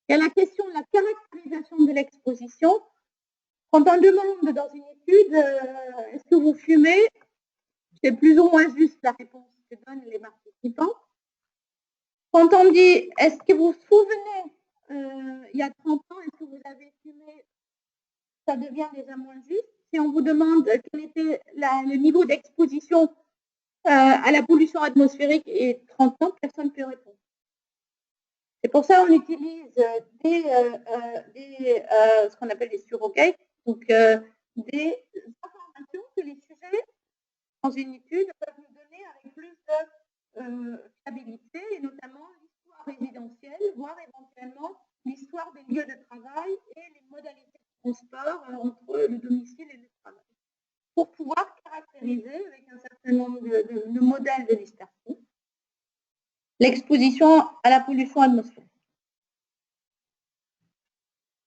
Il y a la question de la caractérisation de l'exposition. Quand on demande dans une étude, est-ce que vous fumez, c'est plus ou moins juste la réponse que donnent les participants. Quand on dit, est-ce que vous vous souvenez, il y a 30 ans, est-ce que vous avez fumé, ça devient déjà moins juste. Si on vous demande quel était le niveau d'exposition à la pollution atmosphérique et 30 ans, personne ne peut répondre. C'est pour ça qu'on utilise ce qu'on appelle des surrogates, donc des informations que les sujets dans une étude peuvent nous donner avec plus de fiabilité, et notamment l'histoire résidentielle, voire éventuellement l'histoire des lieux de travail et les modalités de transport entre le domicile et le travail, pour pouvoir caractériser avec un certain nombre de modèles de dispersion l'exposition à la pollution atmosphérique.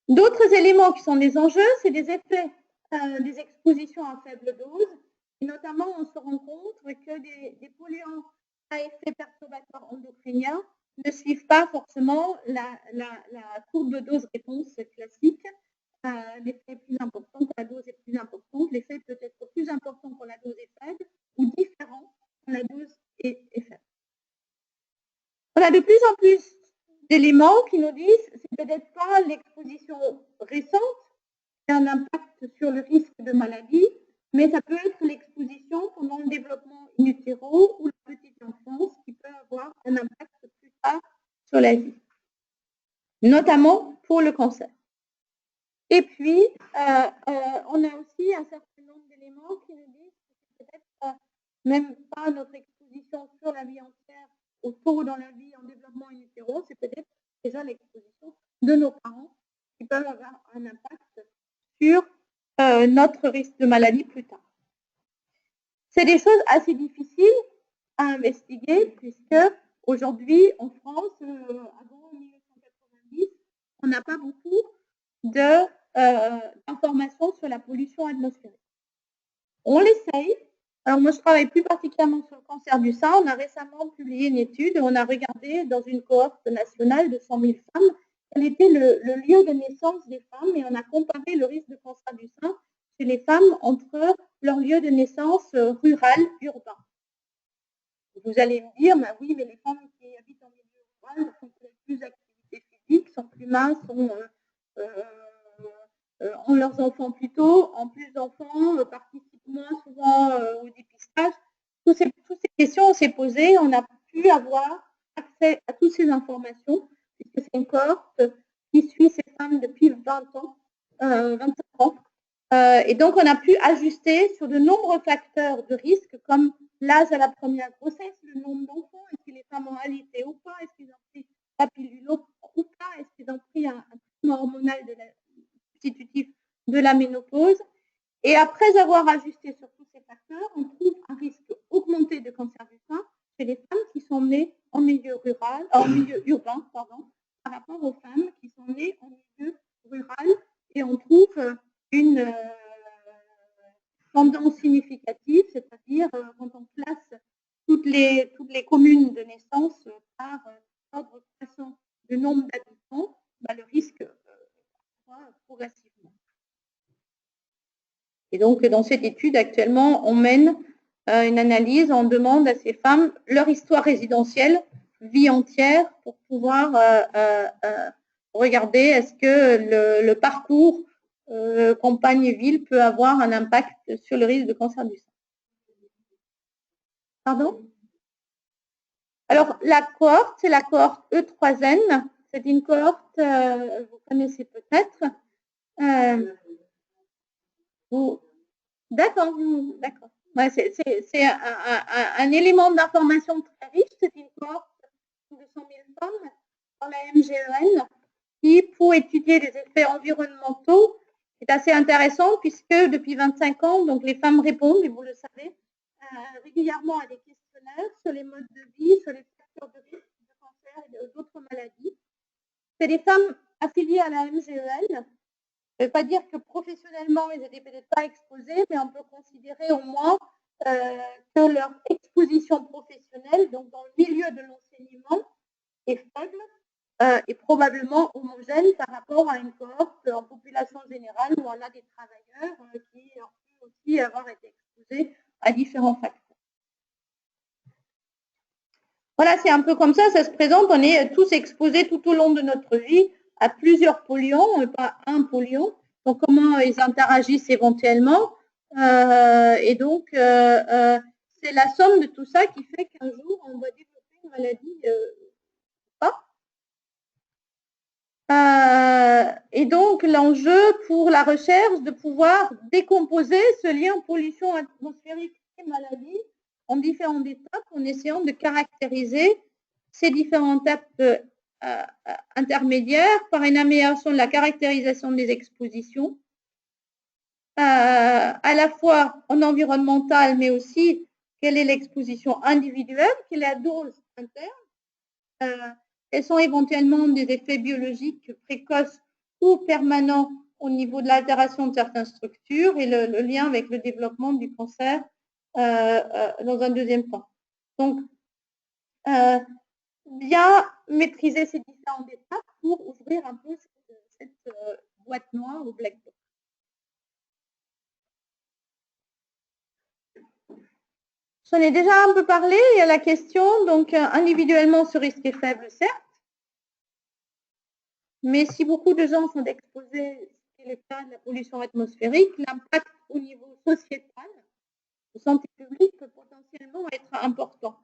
D'autres éléments qui sont des enjeux, c'est des effets des expositions à faible dose. Et notamment, on se rend compte que des polluants à effet perturbateur endocrinien ne suivent pas forcément la courbe de dose-réponse classique. L'effet est plus important quand la dose est plus importante. L'effet peut être plus important quand la dose est faible ou différent quand la dose est faible. On a de plus en plus d'éléments qui nous disent que ce n'est peut-être pas l'exposition récente qui a un impact sur le risque de maladie, mais ça peut être l'exposition pendant le développement in utero ou la petite enfance qui peut avoir un impact plus tard sur la vie, notamment pour le cancer. Et puis, on a aussi un certain nombre d'éléments qui nous disent que c'est peut-être même pas notre exposition sur la vie entière ou tôt dans la vie en développement in utero, c'est peut-être déjà l'exposition de nos parents qui peuvent avoir un impact sur notre risque de maladie plus tard. C'est des choses assez difficiles à investiguer puisque aujourd'hui en France, avant 1990, on n'a pas beaucoup d'informations sur la pollution atmosphérique. On l'essaye. Alors moi, je travaille plus particulièrement sur le cancer du sein. On a récemment publié une étude où on a regardé dans une cohorte nationale de 100 000 femmes quel était le lieu de naissance des femmes et on a comparé le risque de cancer du sein chez les femmes entre leur lieu de naissance rural et urbain. Vous allez me dire, bah oui, mais les femmes qui habitent en milieu rural font plus d'activité physique, sont plus minces, ont leurs enfants plus tôt, en plus d'enfants, participent moins souvent au dépistage. Toutes ces questions, on s'est posées, on a pu avoir accès à toutes ces informations, puisque c'est une cohorte qui suit ces femmes depuis 25 ans. Et donc, on a pu ajuster sur de nombreux facteurs de risque, comme l'âge à la première grossesse, le nombre d'enfants, est-ce que les femmes ont allaité ou pas, est-ce qu'ils ont pris la pilule ou pas, est-ce qu'ils ont pris un traitement hormonal substitutif de la ménopause. Et après avoir ajusté sur tous ces facteurs, on trouve un risque augmenté de cancer du sein chez les femmes qui sont nées en milieu rural, en milieu urbain, pardon, par rapport aux femmes qui sont nées en milieu rural. Et on trouve une tendance significative, c'est-à-dire quand on place toutes les communes de naissance par ordre croissant du nombre d'habitants, bah, le risque croît progressivement. Et donc, dans cette étude, actuellement, on mène une analyse, on demande à ces femmes leur histoire résidentielle, vie entière, pour pouvoir regarder est-ce que le parcours campagne-ville peut avoir un impact sur le risque de cancer du sein. Pardon? Alors, la cohorte, c'est la cohorte E3N. C'est une cohorte, vous connaissez peut-être. D'accord, d'accord. Ouais, c'est un élément d'information très riche. C'est une cohorte de 100 000 femmes dans la MGEN qui, pour étudier les effets environnementaux est assez intéressant puisque depuis 25 ans, donc les femmes répondent, et vous le savez, régulièrement à des questionnaires sur les modes de vie, sur les facteurs de risque de cancer et d'autres maladies. C'est des femmes affiliées à la MGEL. Ça ne veut pas dire que professionnellement, ils n'étaient peut-être pas exposés, mais on peut considérer au moins que leur exposition professionnelle, donc dans le milieu de l'enseignement, est faible et probablement homogène par rapport à une cohorte en population générale où on a des travailleurs qui ont pu aussi avoir été exposés à différents facteurs. Voilà, c'est un peu comme ça se présente. On est tous exposés tout au long de notre vie à plusieurs polluants, pas un polluant. Donc, comment ils interagissent éventuellement. Et donc, c'est la somme de tout ça qui fait qu'un jour, on va développer une maladie et donc, l'enjeu pour la recherche, de pouvoir décomposer ce lien pollution atmosphérique et maladie en différentes étapes, en essayant de caractériser ces différentes étapes intermédiaires par une amélioration de la caractérisation des expositions, à la fois en environnemental, mais aussi quelle est l'exposition individuelle, quelle est la dose interne, quels sont éventuellement des effets biologiques précoces ou permanents au niveau de l'altération de certaines structures et le lien avec le développement du cancer dans un deuxième temps. Donc, bien maîtriser ces différentes étapes pour ouvrir un peu cette boîte noire ou black box. J'en ai déjà un peu parlé, il y a la question, donc individuellement ce risque est faible, certes, mais si beaucoup de gens sont exposés, ce qui est le cas de la pollution atmosphérique, l'impact au niveau sociétal, de santé publique, peut potentiellement être important.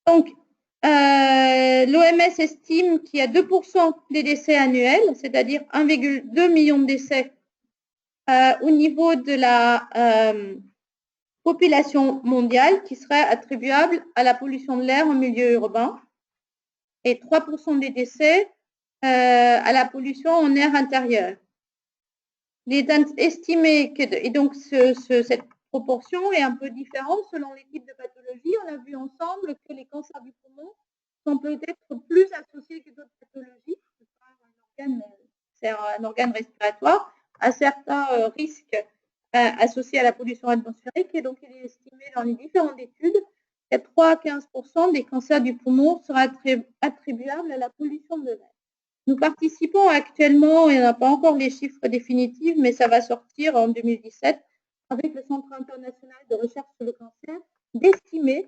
Donc, l'OMS estime qu'il y a 2% des décès annuels, c'est-à-dire 1,2 million de décès au niveau de la population mondiale qui serait attribuable à la pollution de l'air en milieu urbain et 3% des décès à la pollution en air intérieur. Il est estimé que, et donc cette proportion est un peu différente selon les types de pathologies. On a vu ensemble que les cancers du poumon sont peut-être plus associés que d'autres pathologies. C'est un organe respiratoire à certains risques associés à la pollution atmosphérique. Et donc, il est estimé dans les différentes études que 3 à 15% des cancers du poumon seraient attribuables à la pollution de l'air. Nous participons actuellement, et on n'a pas encore les chiffres définitifs, mais ça va sortir en 2017, avec le Centre international de recherche sur le cancer, d'estimer,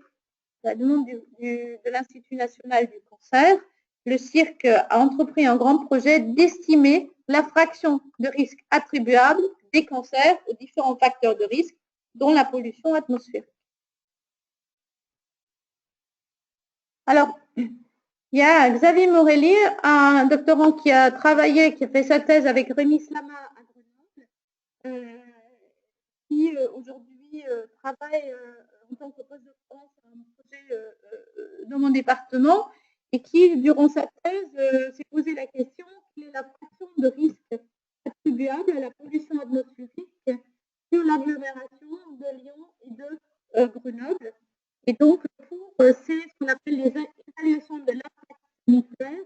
à la demande de l'Institut national du cancer, le CIRC a entrepris un grand projet d'estimer la fraction de risque attribuable des cancers aux différents facteurs de risque, dont la pollution atmosphérique. Alors, il y a Xavier Morelli, un doctorant qui a travaillé, qui a fait sa thèse avec Rémi Slama à Grenoble, qui aujourd'hui travaille en tant que postdoctorant sur un projet dans mon département et qui, durant sa thèse, s'est posé la question quelle est la fraction de risque attribuable à la pollution atmosphérique sur l'agglomération de Lyon et de Grenoble. Et donc, c'est ce qu'on appelle les évaluations de l'impact sanitaire,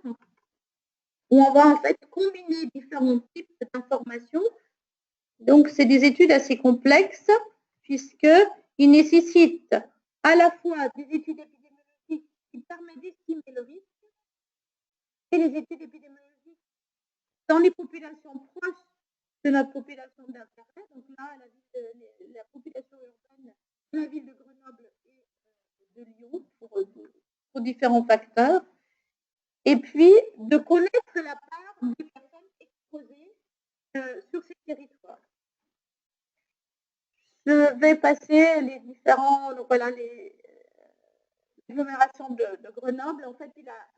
où on va en fait combiner différents types d'informations. Donc, c'est des études assez complexes, puisqu'ils nécessitent à la fois des études épidémiologiques qui permettent d'estimer le risque et les études épidémiologiques dans les populations proches de notre population d'intérêt. Donc là, la population urbaine de la ville de Grenoble et de Lyon pour différents facteurs. Et puis, de connaître la part des personnes exposées sur ces territoires. Je vais passer les différents, donc voilà, les agglomérations de Grenoble. En fait,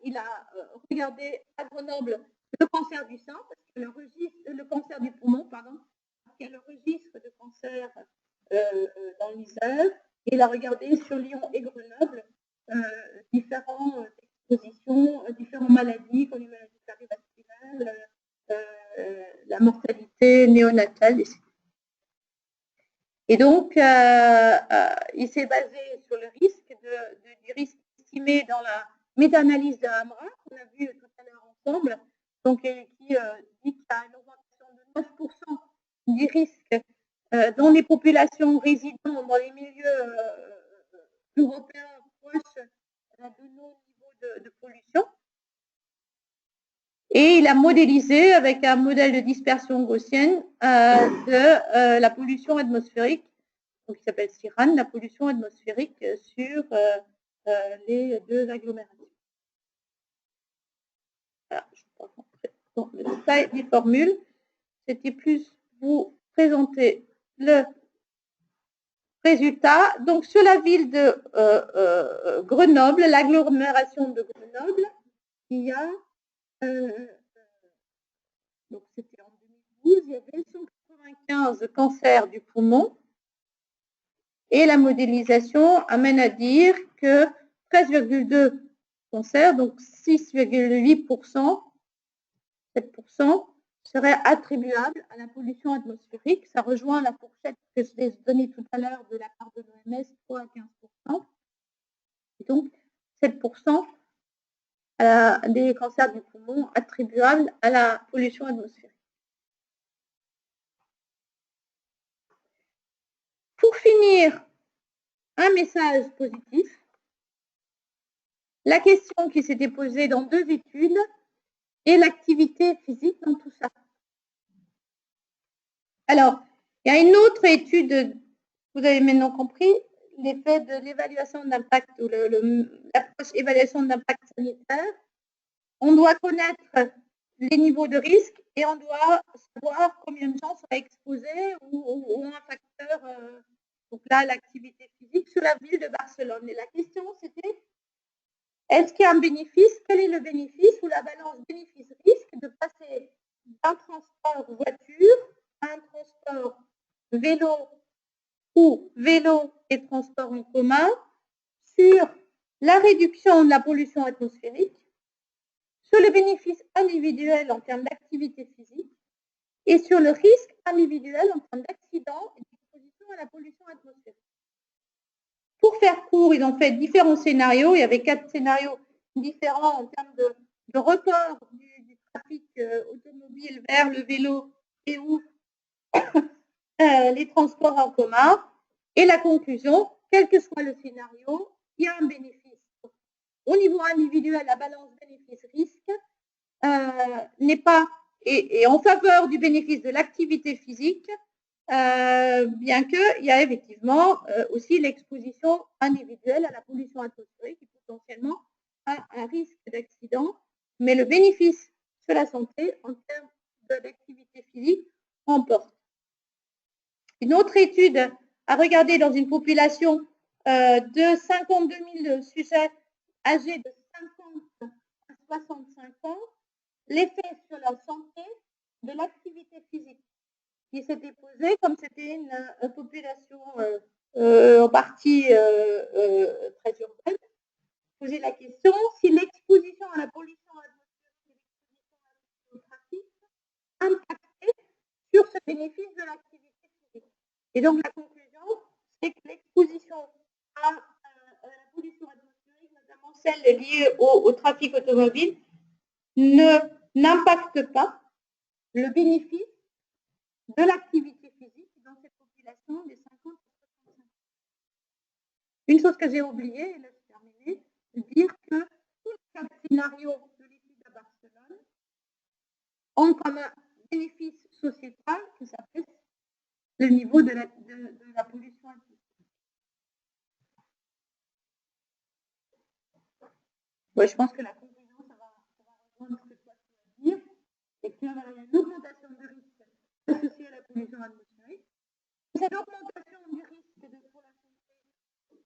il a regardé à Grenoble le cancer du sein, parce que le cancer du poumon, pardon, parce qu'il y a le registre de cancer dans l'Isère. Il a regardé sur Lyon et Grenoble différentes expositions, différentes maladies, comme les maladies cardiovasculaires, la mortalité santé néonatale. Et donc, il s'est basé sur le risque, du risque estimé dans la méta-analyse de Hamra, qu'on a vu tout à l'heure ensemble, donc, qui dit qu'il y a une augmentation de 9% du risque dans les populations résidant dans les milieux européens proches de nos niveaux de pollution. Et il a modélisé avec un modèle de dispersion gaussienne de la pollution atmosphérique, donc qui s'appelle CIRAN, la pollution atmosphérique sur les deux agglomérations. Voilà, je ne vais pas rentrer dans le détail des formules. C'était plus vous présenter le résultat. Donc, sur la ville de Grenoble, l'agglomération de Grenoble, il y a, donc c'était en 2012, il y avait 195 cancers du poumon. Et la modélisation amène à dire que 13,2 cancers, donc 6,8%, 7%, serait attribuable à la pollution atmosphérique. Ça rejoint la fourchette que je vous ai donnée tout à l'heure de la part de l'OMS, 3 à 15%. Et donc, 7% des cancers du poumon attribuables à la pollution atmosphérique. Pour finir, un message positif. La question qui s'était posée dans 2 études est l'activité physique dans tout ça. Alors, il y a une autre étude, vous avez maintenant compris, l'effet de l'évaluation d'impact ou l'approche évaluation d'impact sanitaire. On doit connaître les niveaux de risque et on doit savoir combien de gens sont exposés ou un facteur, donc là, l'activité physique sur la ville de Barcelone. Et la question, c'était, est-ce qu'il y a un bénéfice? Quel est le bénéfice ou la balance bénéfice-risque de passer d'un transport voiture à un transport vélo ou vélo et transport en commun sur la réduction de la pollution atmosphérique, sur le bénéfice individuel en termes d'activité physique et sur le risque individuel en termes d'accident et d'exposition à la pollution atmosphérique. Pour faire court, ils ont fait différents scénarios. Il y avait 4 scénarios différents en termes de report du trafic automobile vers le vélo et ou les transports en commun. Et la conclusion, quel que soit le scénario, il y a un bénéfice. Au niveau individuel, la balance bénéfice-risque n'est pas et en faveur du bénéfice de l'activité physique, bien qu'il y a effectivement aussi l'exposition individuelle à la pollution atmosphérique et potentiellement à un risque d'accident, mais le bénéfice sur la santé en termes d'activité physique emporte. Une autre étude a regardé dans une population de 52 000 sujets âgés de 50 à 65 ans, l'effet sur la santé de l'activité physique qui s'était posée, comme c'était une population en partie très urbaine, poser la question si l'exposition à la pollution atmosphérique et l'exposition au trafic impactait sur ce bénéfice de l'activité physique. Et donc la conclusion, c'est que l'exposition à la pollution atmosphérique, notamment celle liée au trafic automobile, n'impacte pas le bénéfice de l'activité physique dans cette population des 50 à 65 ans. Une chose que j'ai oubliée, et là je termine, c'est de dire que tous les 4 scénarios de l'étude à Barcelone ont comme un bénéfice sociétal qui s'appelle le niveau de la pollution atmosphérique. Ouais, je pense que la conclusion, ça va rejoindre ce que toi tu vas dire, et qu'il y a une augmentation de risque associée à la pollution atmosphérique. Cette augmentation du risque pour la santé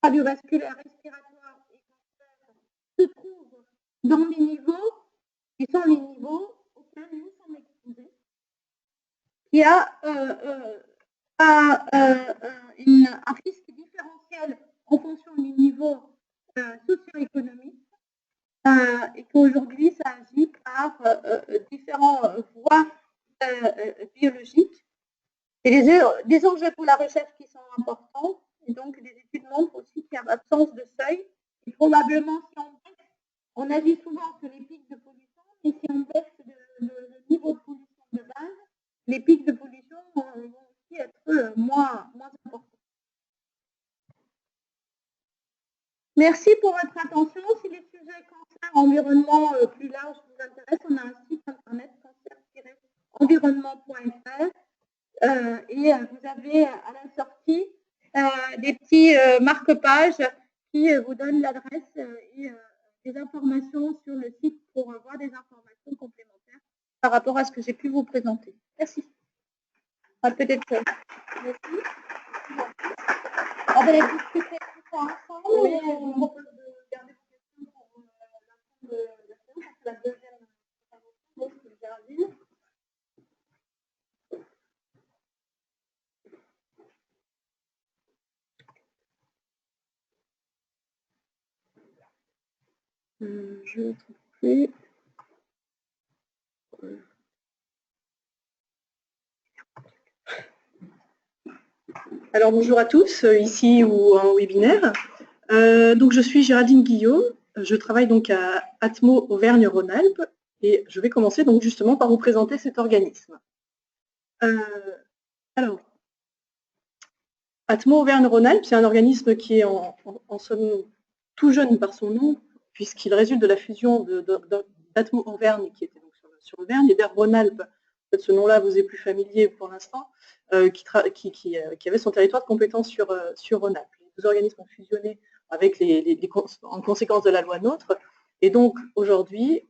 cardiovasculaire, respiratoire et cancer se trouve dans les niveaux qui sont les niveaux auxquels nous sommes exposés. Il y a un risque différentiel en fonction du niveau socio-économique et qu'aujourd'hui, ça agit par différentes voies biologiques. Et des enjeux pour la recherche qui sont importants. Et donc, les études montrent aussi qu'il y a l'absence de seuil. Et probablement, si on baisse, on agit souvent sur les pics de pollution, mais si on baisse le niveau de pollution de base, les pics de pollution vont aussi être moins importants. Merci pour votre attention. Si les sujets cancer, environnement plus large vous intéressent, on a un site internet cancer-environnement.fr et vous avez à la sortie des petits marque-pages qui vous donnent l'adresse et des informations sur le site pour avoir des informations complémentaires par rapport à ce que j'ai pu vous présenter. Merci. Peut-être. Merci. On va discuter tout ça ensemble. Oui, je vous propose de garder vos questions pour la séance, la deuxième intervention de Géraldine. Je ne trouve plus. Alors bonjour à tous, ici ou en webinaire. Donc je suis Géraldine Guillot, je travaille donc à Atmo Auvergne-Rhône-Alpes et je vais commencer donc justement par vous présenter cet organisme. Alors, Atmo Auvergne-Rhône-Alpes, c'est un organisme qui est en somme tout jeune par son nom, puisqu'il résulte de la fusion d'Atmo Auvergne, qui était donc sur Auvergne, et d'Air Rhône-Alpes. En fait, ce nom-là vous est plus familier pour l'instant, qui avait son territoire de compétence sur Rhône-Alpes. Les deux organismes ont fusionné avec en conséquence de la loi NOTRe, et donc aujourd'hui,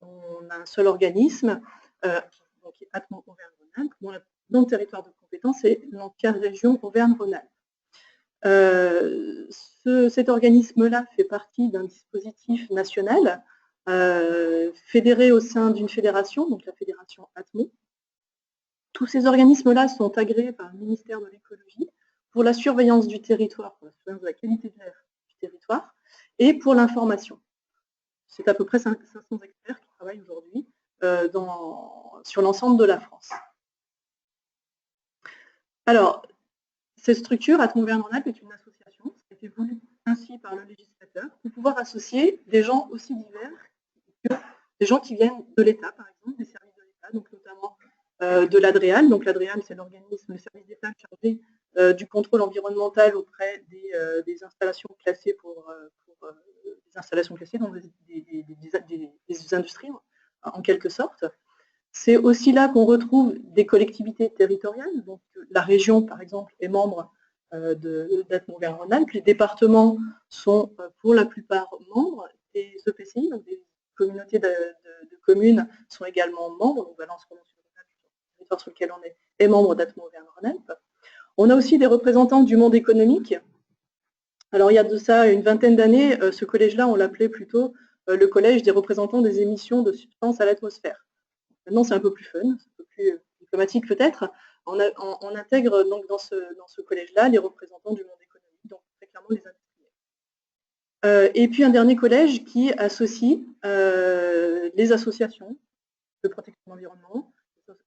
on a un seul organisme, donc Atmo Auvergne-Rhône-Alpes, dont le territoire de compétence est l'entière région Auvergne-Rhône-Alpes. Cet organisme-là fait partie d'un dispositif national fédéré au sein d'une fédération, donc la fédération Atmo. Tous ces organismes-là sont agréés par le ministère de l'écologie pour la surveillance du territoire, pour la surveillance de la qualité de l'air du territoire et pour l'information. C'est à peu près 500 experts qui travaillent aujourd'hui sur l'ensemble de la France. Alors, cette structure, Atmo Auvergne-Rhône-Alpes, est une association qui a été voulue ainsi par le législateur pour pouvoir associer des gens aussi divers que des gens qui viennent de l'État, par exemple, des services de l'État, donc notamment de l'ADREAL. Donc l'ADREAL, c'est l'organisme, le service d'État chargé du contrôle environnemental auprès des installations classées des installations classées dans des industries, en quelque sorte. C'est aussi là qu'on retrouve des collectivités territoriales. Donc, la région, par exemple, est membre d'Atmo Auvergne-Rhône-Alpes. Les départements sont pour la plupart membres des EPCI, donc des communautés de communes sont également membres. Donc, Valence, Romans sur Rhône-Alpes, le territoire sur lequel on est membre d'Atmo Auvergne-Rhône-Alpes. On a aussi des représentants du monde économique. Alors, il y a de ça une vingtaine d'années, ce collège-là, on l'appelait plutôt le collège des représentants des émissions de substances à l'atmosphère. Maintenant, c'est un peu plus fun, un peu plus diplomatique peut-être. On intègre donc dans ce collège-là les représentants du monde économique, donc très clairement les industriels. Et puis un dernier collège qui associe les associations de protection de l'environnement,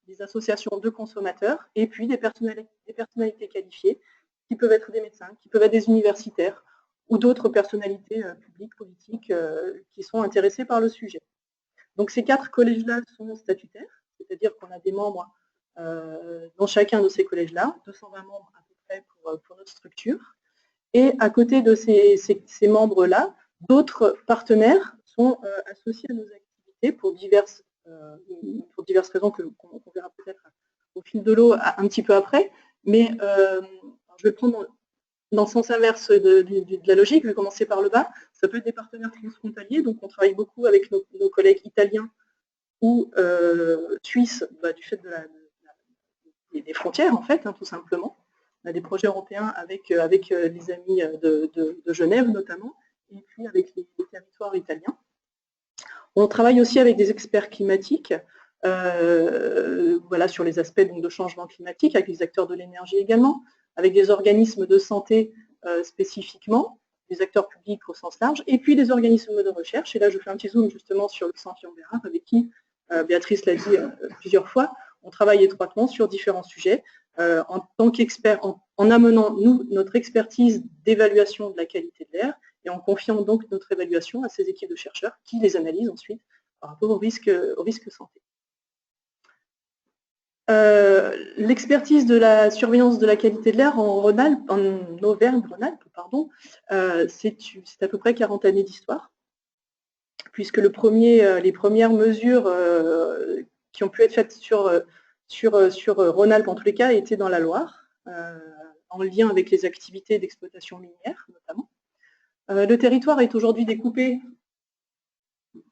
les associations de consommateurs, et puis des personnalités qualifiées, qui peuvent être des médecins, qui peuvent être des universitaires, ou d'autres personnalités publiques, politiques, qui sont intéressées par le sujet. Donc ces 4 collèges-là sont statutaires, c'est-à-dire qu'on a des membres dans chacun de ces collèges-là, 220 membres à peu près pour notre structure. Et à côté de ces membres-là, d'autres partenaires sont associés à nos activités pour diverses raisons qu'on verra peut-être au fil de l'eau un petit peu après. Mais je vais le prendre dans le sens inverse de la logique, je vais commencer par le bas. Ça peut être des partenaires transfrontaliers, donc on travaille beaucoup avec nos collègues italiens ou suisses, du fait des frontières, en fait, tout simplement. On a des projets européens avec les amis de Genève, notamment, et puis avec les territoires italiens. On travaille aussi avec des experts climatiques, sur les aspects donc, de changement climatique, avec les acteurs de l'énergie également, avec des organismes de santé spécifiquement, des acteurs publics au sens large, et puis des organismes de recherche. Et là, je fais un petit zoom justement sur le Centre Jean Bérard, avec qui, Béatrice l'a dit plusieurs fois, on travaille étroitement sur différents sujets en tant qu'experts, en amenant, nous, notre expertise d'évaluation de la qualité de l'air et en confiant donc notre évaluation à ces équipes de chercheurs qui les analysent ensuite par rapport au risque santé. L'expertise de la surveillance de la qualité de l'air en Auvergne-Rhône-Alpes, c'est à peu près 40 années d'histoire, puisque les premières mesures qui ont pu être faites sur Rhône-Alpes, en tous les cas, étaient dans la Loire, en lien avec les activités d'exploitation minière, notamment. Le territoire est aujourd'hui découpé.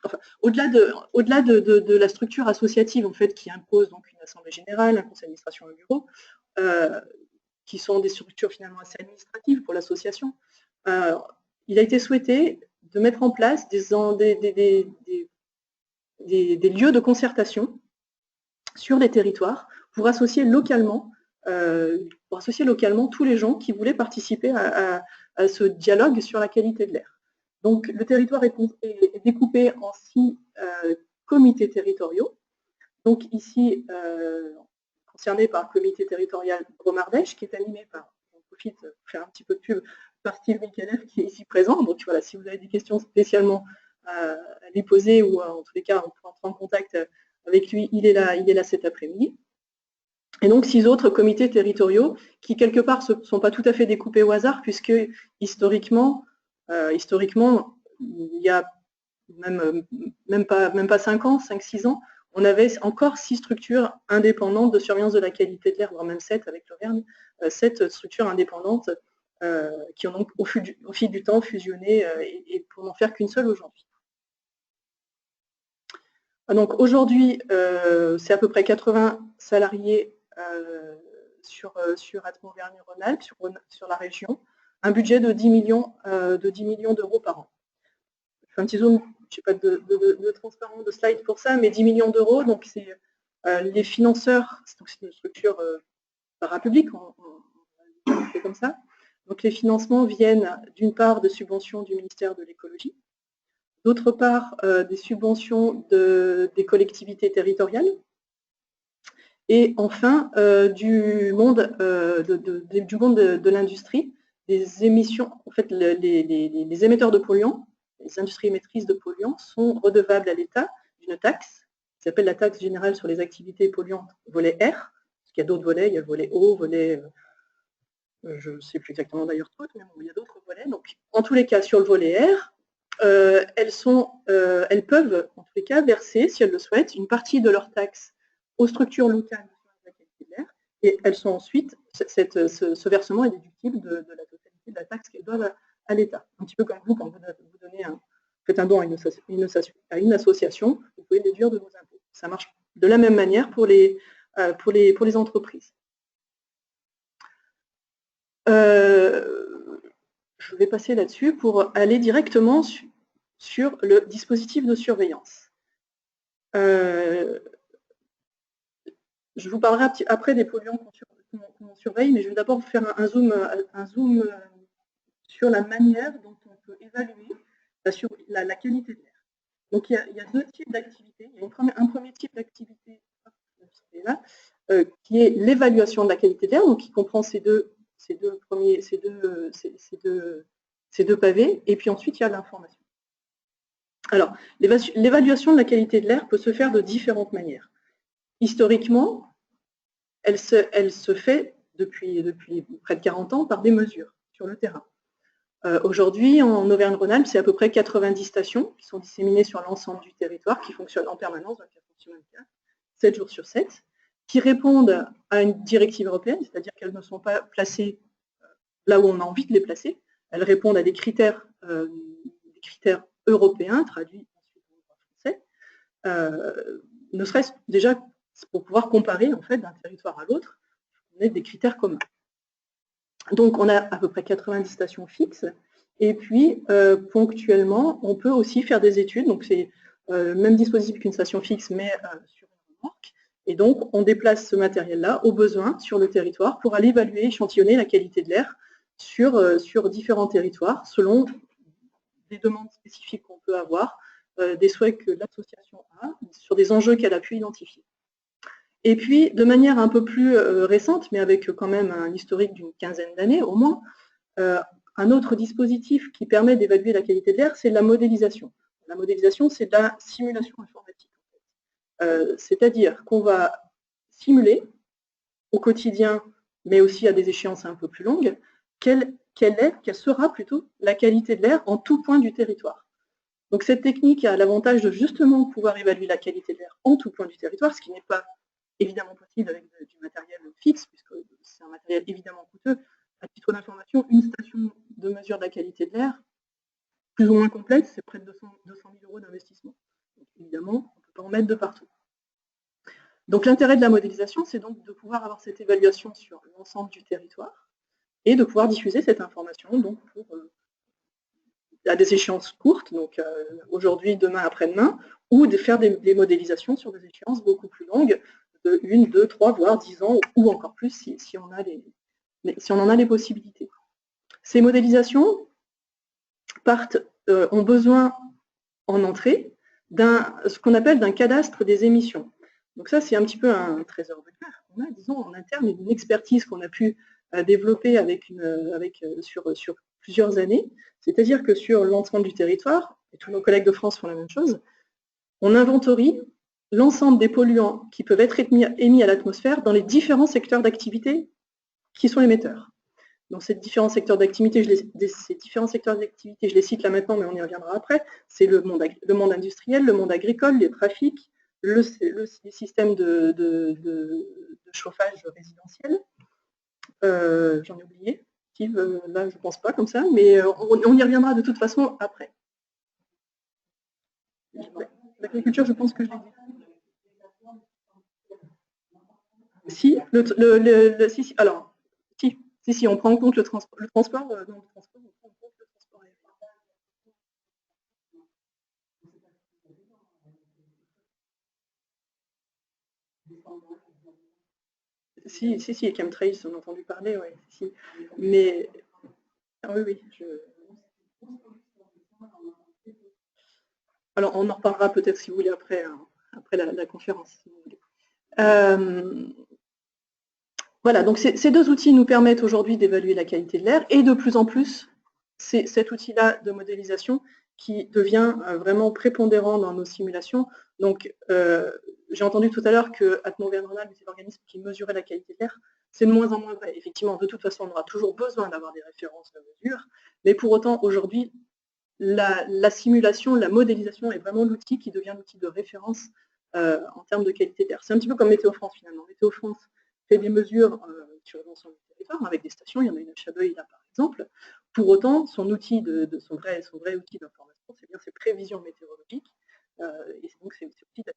Enfin, au-delà de la structure associative en fait, qui impose donc une assemblée générale, un conseil d'administration et un bureau, qui sont des structures finalement assez administratives pour l'association, il a été souhaité de mettre en place des lieux de concertation sur les territoires pour associer localement tous les gens qui voulaient participer à ce dialogue sur la qualité de l'air. Donc, le territoire est découpé en 6 comités territoriaux. Donc, ici, concerné par le comité territorial Bromardèche, qui est animé par, j'en profite pour faire un petit peu de pub, par Steve Mikeller, qui est ici présent. Donc, voilà, si vous avez des questions spécialement à lui poser, ou en tous les cas, on peut entrer en contact avec lui, il est là cet après-midi. Et donc, 6 autres comités territoriaux qui, quelque part, ne sont pas tout à fait découpés au hasard, puisque historiquement, il y a même pas 5 ans, 5-6 ans, on avait encore 6 structures indépendantes de surveillance de la qualité de l'air, voire même 7 avec l'Auvergne, 7 structures indépendantes qui ont donc au fil du temps fusionné et pour n'en faire qu'une seule aujourd'hui. Donc aujourd'hui, c'est à peu près 80 salariés sur Atmo Auvergne-Rhône-Alpes, sur la région, un budget de 10 millions d'euros par an. Je fais un petit zoom, je n'ai pas de transparent de slide pour ça, mais 10 millions d'euros, donc c'est les financeurs, c'est une structure parapublique, on fait comme ça. Donc les financements viennent d'une part de subventions du ministère de l'écologie, d'autre part des subventions des collectivités territoriales, et enfin du monde de l'industrie, des émissions, en fait les émetteurs de polluants, les industries émettrices de polluants sont redevables à l'État d'une taxe qui s'appelle la taxe générale sur les activités polluantes, volet R, parce qu'il y a d'autres volets, il y a le volet O, volet, je ne sais plus exactement d'ailleurs tout, mais bon, il y a d'autres volets. Donc, en tous les cas, sur le volet R, elles peuvent, en tous les cas, verser, si elles le souhaitent, une partie de leur taxe aux structures locales de la qualité de l'air, et elles sont ensuite, ce versement est déductible de la totalité de la taxe qu'elles doivent à l'État. Un petit peu comme vous, quand vous faites un don à une association, vous pouvez déduire de vos impôts. Ça marche de la même manière pour les entreprises. Je vais passer là-dessus pour aller directement sur le dispositif de surveillance. Je vous parlerai après des polluants qu'on surveille, mais je vais d'abord faire un zoom sur la manière dont on peut évaluer la qualité de l'air. Donc il y a 2 types d'activités. Il y a un premier type d'activité qui est l'évaluation de la qualité de l'air, donc qui comprend ces deux pavés, et puis ensuite il y a l'information. Alors, l'évaluation de la qualité de l'air peut se faire de différentes manières. Historiquement, elle se fait depuis près de 40 ans par des mesures sur le terrain. Aujourd'hui, en Auvergne-Rhône-Alpes, c'est à peu près 90 stations qui sont disséminées sur l'ensemble du territoire, qui fonctionnent en permanence, 24/24, 7 jours sur 7, qui répondent à une directive européenne, c'est-à-dire qu'elles ne sont pas placées là où on a envie de les placer. Elles répondent à des critères européens, traduits ensuite en droit français, ne serait-ce déjà pour pouvoir comparer en fait, d'un territoire à l'autre, on a des critères communs. Donc on a à peu près 90 stations fixes, et puis ponctuellement, on peut aussi faire des études, donc c'est le même dispositif qu'une station fixe, mais sur une remorque, et donc on déplace ce matériel-là au besoin sur le territoire pour aller évaluer, échantillonner la qualité de l'air sur différents territoires, selon des demandes spécifiques qu'on peut avoir, des souhaits que l'association a, sur des enjeux qu'elle a pu identifier. Et puis, de manière un peu plus récente, mais avec quand même un historique d'une quinzaine d'années au moins, un autre dispositif qui permet d'évaluer la qualité de l'air, c'est la modélisation. La modélisation, c'est de la simulation informatique. C'est-à-dire qu'on va simuler au quotidien, mais aussi à des échéances un peu plus longues, quelle sera plutôt la qualité de l'air en tout point du territoire. Donc cette technique a l'avantage de justement pouvoir évaluer la qualité de l'air en tout point du territoire, ce qui n'est pas évidemment possible avec du matériel fixe, puisque c'est un matériel évidemment coûteux. À titre d'information, une station de mesure de la qualité de l'air, plus ou moins complète, c'est près de 200 000 € d'investissement. Évidemment, on ne peut pas en mettre de partout. Donc l'intérêt de la modélisation, c'est donc de pouvoir avoir cette évaluation sur l'ensemble du territoire et de pouvoir diffuser cette information donc à des échéances courtes, donc aujourd'hui, demain, après-demain, ou de faire des modélisations sur des échéances beaucoup plus longues, de 1, 2, 3, voire 10 ans, ou encore plus si on en a les possibilités. Ces modélisations ont besoin en entrée ce qu'on appelle d'un cadastre des émissions. Donc ça, c'est un petit peu un trésor de guerre qu'on a, disons, en interne, une expertise qu'on a pu développer sur plusieurs années. C'est-à-dire que sur l'ensemble du territoire, et tous nos collègues de France font la même chose, on inventorie l'ensemble des polluants qui peuvent être émis à l'atmosphère dans les différents secteurs d'activité qui sont émetteurs. Donc ces différents secteurs d'activité, je les cite là maintenant, mais on y reviendra après. C'est le monde industriel, le monde agricole, les trafics, les systèmes de chauffage résidentiel. J'en ai oublié. Là, je ne pense pas comme ça, mais on y reviendra de toute façon après. L'agriculture, je pense que je l'ai dit. Si, alors, si, on prend en compte le transport. On prend en compte le transport aérien. Si, et chemtrails, on a entendu parler, oui. Si. Mais, oui. Alors, on en reparlera peut-être, si vous voulez, après la conférence. Si vous voulez. Voilà, donc ces deux outils nous permettent aujourd'hui d'évaluer la qualité de l'air, et de plus en plus, c'est cet outil-là de modélisation qui devient vraiment prépondérant dans nos simulations. Donc, j'ai entendu tout à l'heure que Atmos-Auvergne-Rhône-Alpes était l'organisme qui mesurait la qualité de l'air. C'est de moins en moins vrai. Effectivement, de toute façon, on aura toujours besoin d'avoir des références de mesure, mais pour autant, aujourd'hui, la simulation, la modélisation est vraiment l'outil qui devient l'outil de référence en termes de qualité de l'air. C'est un petit peu comme Météo France, finalement. Météo France fait des mesures sur l'ensemble du territoire, avec des stations, il y en a une à Chabeuil, là, par exemple. Pour autant, son outil son vrai outil d'information, c'est bien ses prévisions météorologiques, et donc c'est aussi la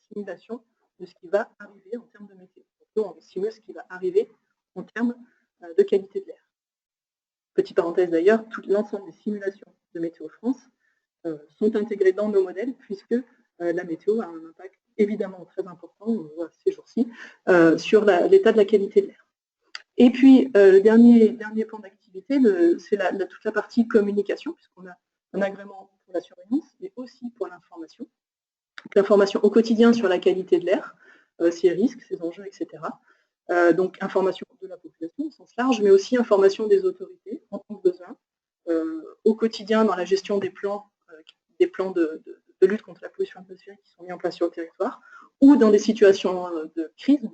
simulation de ce qui va arriver en termes de météo. Donc, on simule ce qui va arriver en termes de qualité de l'air. Petite parenthèse d'ailleurs, l'ensemble des simulations de Météo France sont intégrées dans nos modèles, puisque la météo a un impact évidemment très important, on le voit ces jours-ci, sur l'état de la qualité de l'air. Et puis, le dernier plan d'activité, c'est toute la partie communication, puisqu'on a un agrément pour la surveillance, mais aussi pour l'information. L'information au quotidien sur la qualité de l'air, ses risques, ses enjeux, etc. Donc, information de la population au sens large, mais aussi information des autorités en tant que besoin, au quotidien dans la gestion des plans de lutte contre la pollution atmosphérique qui sont mis en place sur le territoire, ou dans des situations de crise,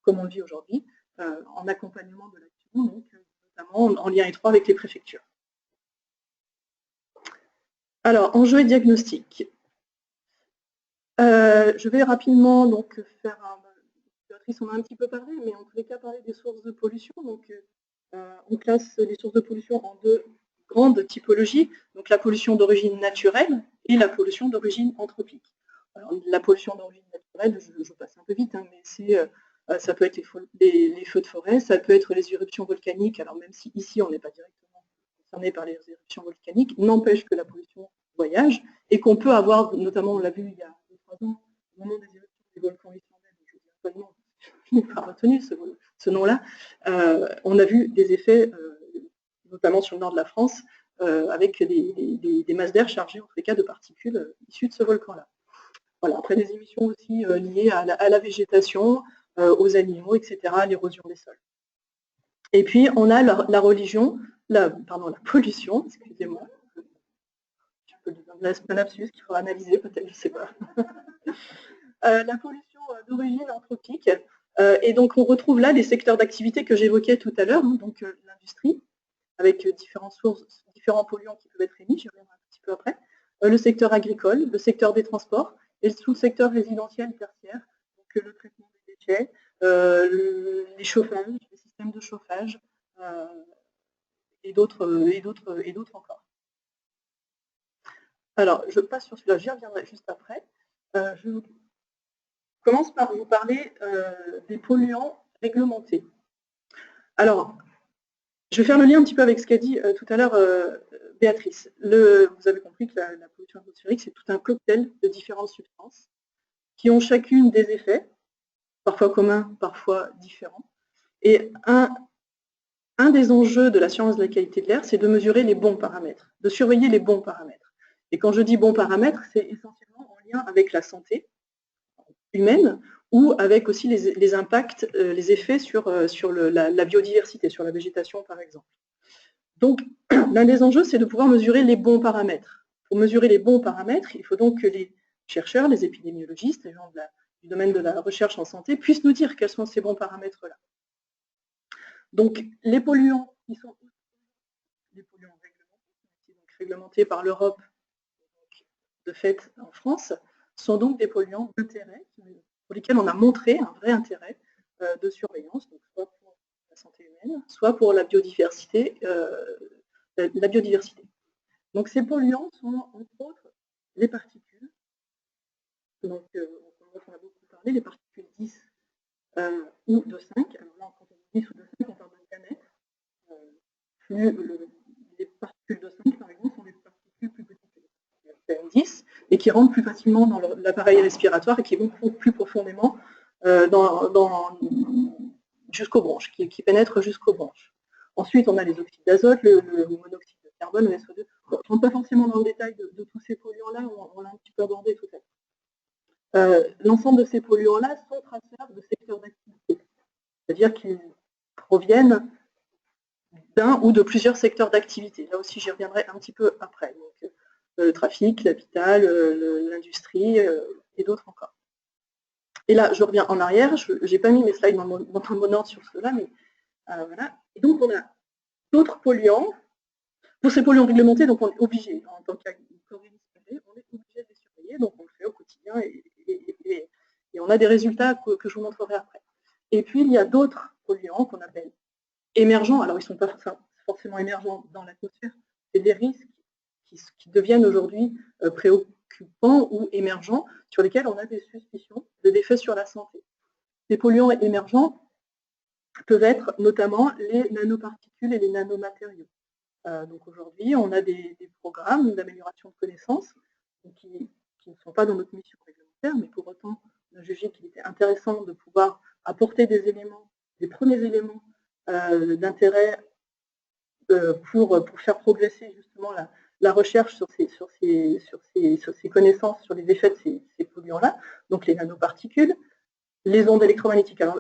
comme on le vit aujourd'hui, en accompagnement de l'action, donc notamment en lien étroit avec les préfectures. Alors, enjeux et diagnostics. Je vais rapidement donc faire on a un petit peu parlé, mais en tous les cas parler des sources de pollution. Donc, on classe les sources de pollution en deux grandes typologies, donc la pollution d'origine naturelle et la pollution d'origine anthropique. Alors, la pollution d'origine naturelle, je passe un peu vite, hein, mais ça peut être les feux de forêt, ça peut être les éruptions volcaniques, alors même si ici on n'est pas directement concerné par les éruptions volcaniques, n'empêche que la pollution voyage, et qu'on peut avoir, notamment on l'a vu il y a 2-3 ans, au moment des éruptions des volcans islandais, je ne dis pas le nom, je n'ai pas retenu ce nom-là, on a vu des effets, notamment sur le nord de la France, avec des masses d'air chargées en tous les cas de particules issues de ce volcan-là. Voilà, après des émissions aussi liées à la végétation, aux animaux, etc., à l'érosion des sols. Et puis, on a la pollution, excusez-moi. Un lapsus qu'il faudra analyser, peut-être, je ne sais pas. La pollution d'origine anthropique. Et donc, on retrouve là les secteurs d'activité que j'évoquais tout à l'heure, hein, donc l'industrie, avec différentes sources, différents polluants qui peuvent être émis, j'y reviendrai un petit peu après, le secteur agricole, le secteur des transports, et le sous-secteur résidentiel tertiaire, donc le traitement des déchets, les chauffages, les systèmes de chauffage, et d'autres encore. Alors, je passe sur celui-là, j'y reviendrai juste après. Je commence par vous parler des polluants réglementés. Alors, je vais faire le lien un petit peu avec ce qu'a dit tout à l'heure Béatrice. Vous avez compris que la pollution atmosphérique, c'est tout un cocktail de différentes substances qui ont chacune des effets, parfois communs, parfois différents. Et un des enjeux de la science de la qualité de l'air, c'est de mesurer les bons paramètres, de surveiller les bons paramètres. Et quand je dis bons paramètres, c'est essentiellement en lien avec la santé humaine ou avec aussi les impacts, les effets sur la biodiversité, sur la végétation par exemple. Donc, l'un des enjeux, c'est de pouvoir mesurer les bons paramètres. Pour mesurer les bons paramètres, il faut donc que les chercheurs, les épidémiologistes, les gens du domaine de la recherche en santé puissent nous dire quels sont ces bons paramètres-là. Donc, les polluants qui sont les polluants réglementés par l'Europe, de fait en France, sont donc des polluants d'intérêt pour lesquels on a montré un vrai intérêt de surveillance, donc soit pour la santé humaine, soit pour la biodiversité. Donc ces polluants sont entre autres les particules, donc on a beaucoup parlé, les particules 10 ou de 5. Alors là, quand on dit 10 ou de 5, on parle d'un diamètre. Les particules de 5, par exemple, sont des particules plus petites que les PM10 et qui rentrent plus facilement dans l'appareil respiratoire et qui vont plus profondément jusqu'aux bronches, qui pénètrent jusqu'aux bronches. Ensuite, on a les oxydes d'azote, le monoxyde de carbone, le SO2. On ne rentre pas forcément dans le détail de tous ces polluants-là, on l'a un petit peu abordé tout à l'heure. L'ensemble de ces polluants-là sont traceurs de secteurs d'activité, c'est-à-dire qu'ils proviennent d'un ou de plusieurs secteurs d'activité. Là aussi, j'y reviendrai un petit peu après. Donc, le trafic, l'habitat, l'industrie et d'autres encore. Et là, je reviens en arrière. Je n'ai pas mis mes slides dans mon ordre sur cela, mais voilà. Et donc, on a d'autres polluants. Pour ces polluants réglementés, donc on est obligé, en tant qu'organisme, on est obligé de les surveiller, donc on le fait au quotidien et on a des résultats que je vous montrerai après. Et puis, il y a d'autres polluants qu'on appelle émergents. Alors, ils ne sont pas forcément émergents dans l'atmosphère, c'est des risques qui deviennent aujourd'hui préoccupants ou émergents, sur lesquels on a des suspicions d'effets sur la santé. Les polluants émergents peuvent être notamment les nanoparticules et les nanomatériaux. Donc aujourd'hui, on a des programmes d'amélioration de connaissances qui ne sont pas dans notre mission réglementaire, mais pour autant, on a jugé qu'il était intéressant de pouvoir apporter des éléments, des premiers éléments d'intérêt pour faire progresser justement la recherche sur ces connaissances, sur les effets de ces polluants-là, donc les nanoparticules, les ondes électromagnétiques. Alors,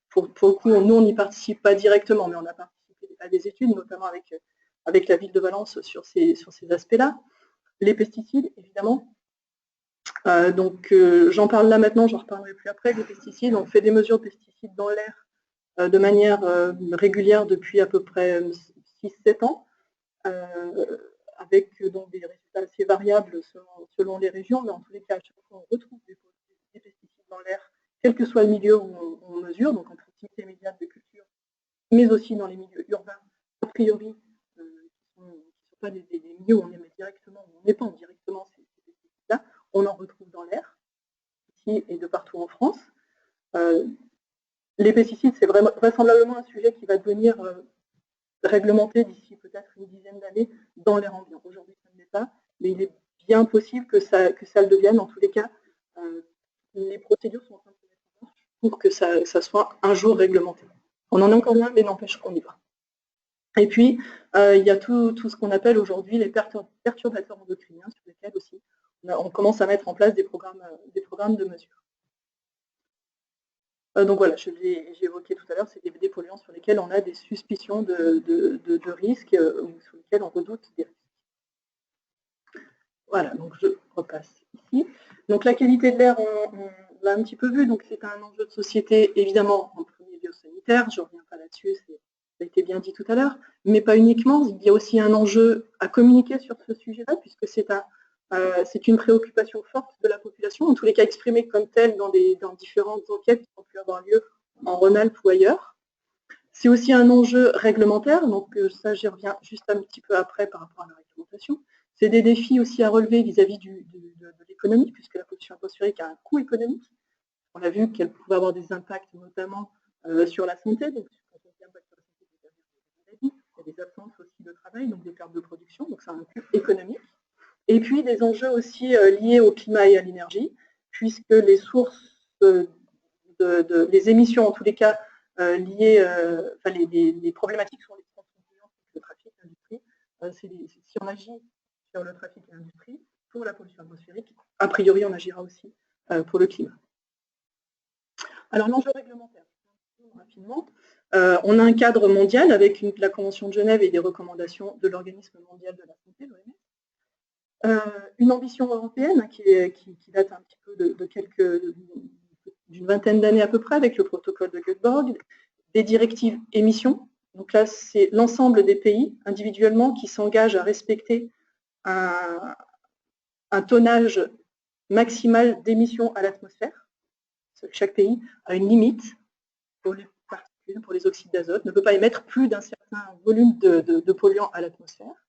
pour le coup, nous, on n'y participe pas directement, mais on a participé à des études, notamment avec la ville de Valence sur ces aspects-là. Les pesticides, évidemment. Donc, j'en parle là maintenant, j'en reparlerai plus après. Les pesticides, on fait des mesures de pesticides dans l'air de manière régulière depuis à peu près 6-7 ans, avec donc des résultats assez variables selon les régions, mais en tous les cas, à chaque fois, on retrouve des pesticides dans l'air, quel que soit le milieu où on mesure, donc en proximité immédiate de culture, mais aussi dans les milieux urbains, a priori, qui ne sont pas des milieux où on émet directement, où on épand directement ces pesticides-là, on en retrouve dans l'air, ici et de partout en France. Les pesticides, c'est vraisemblablement un sujet qui va devenir réglementé d'ici peut-être une dizaine d'années dans l'air ambiant. Aujourd'hui, ça ne l'est pas, mais il est bien possible que ça le devienne. En tous les cas, les procédures sont en train de se mettre en marche pour que ça soit un jour réglementé. On en a encore loin, mais n'empêche qu'on y va. Et puis, il y a tout ce qu'on appelle aujourd'hui les perturbateurs endocriniens, sur lesquels aussi on commence à mettre en place des programmes de mesure. Donc voilà, j'ai évoqué tout à l'heure, c'est des polluants sur lesquels on a des suspicions de risques ou sur lesquels on redoute des risques. Voilà, donc je repasse ici. Donc la qualité de l'air, on l'a un petit peu vu, donc c'est un enjeu de société, évidemment, en premier lieu sanitaire, je ne reviens pas là-dessus, ça a été bien dit tout à l'heure, mais pas uniquement, il y a aussi un enjeu à communiquer sur ce sujet-là, puisque c'est une préoccupation forte de la population, en tous les cas exprimée comme telle dans différentes enquêtes qui ont pu avoir lieu en Rhône-Alpes ou ailleurs. C'est aussi un enjeu réglementaire, donc ça j'y reviens juste un petit peu après par rapport à la réglementation. C'est des défis aussi à relever vis-à-vis de l'économie, puisque la pollution atmosphérique a un coût économique. On a vu qu'elle pouvait avoir des impacts notamment sur la santé, donc quand on dit impact sur la santé, il y a des absences aussi de travail, donc des pertes de production, donc c'est un coût économique. Et puis des enjeux aussi liés au climat et à l'énergie, puisque les sources, les émissions en tous les cas liées, enfin les problématiques sont les le trafic, l'industrie. Si on agit sur le trafic et l'industrie, pour la pollution atmosphérique, a priori on agira aussi pour le climat. Alors l'enjeu réglementaire, rapidement. On a un cadre mondial avec la Convention de Genève et des recommandations de l'Organisme mondial de la santé, l'OMS. Une ambition européenne qui date un petit peu d'une vingtaine d'années à peu près, avec le protocole de Göteborg, des directives émissions. Donc là, c'est l'ensemble des pays individuellement qui s'engagent à respecter un tonnage maximal d'émissions à l'atmosphère. Chaque pays a une limite pour les particules, pour les oxydes d'azote, ne peut pas émettre plus d'un certain volume de polluants à l'atmosphère.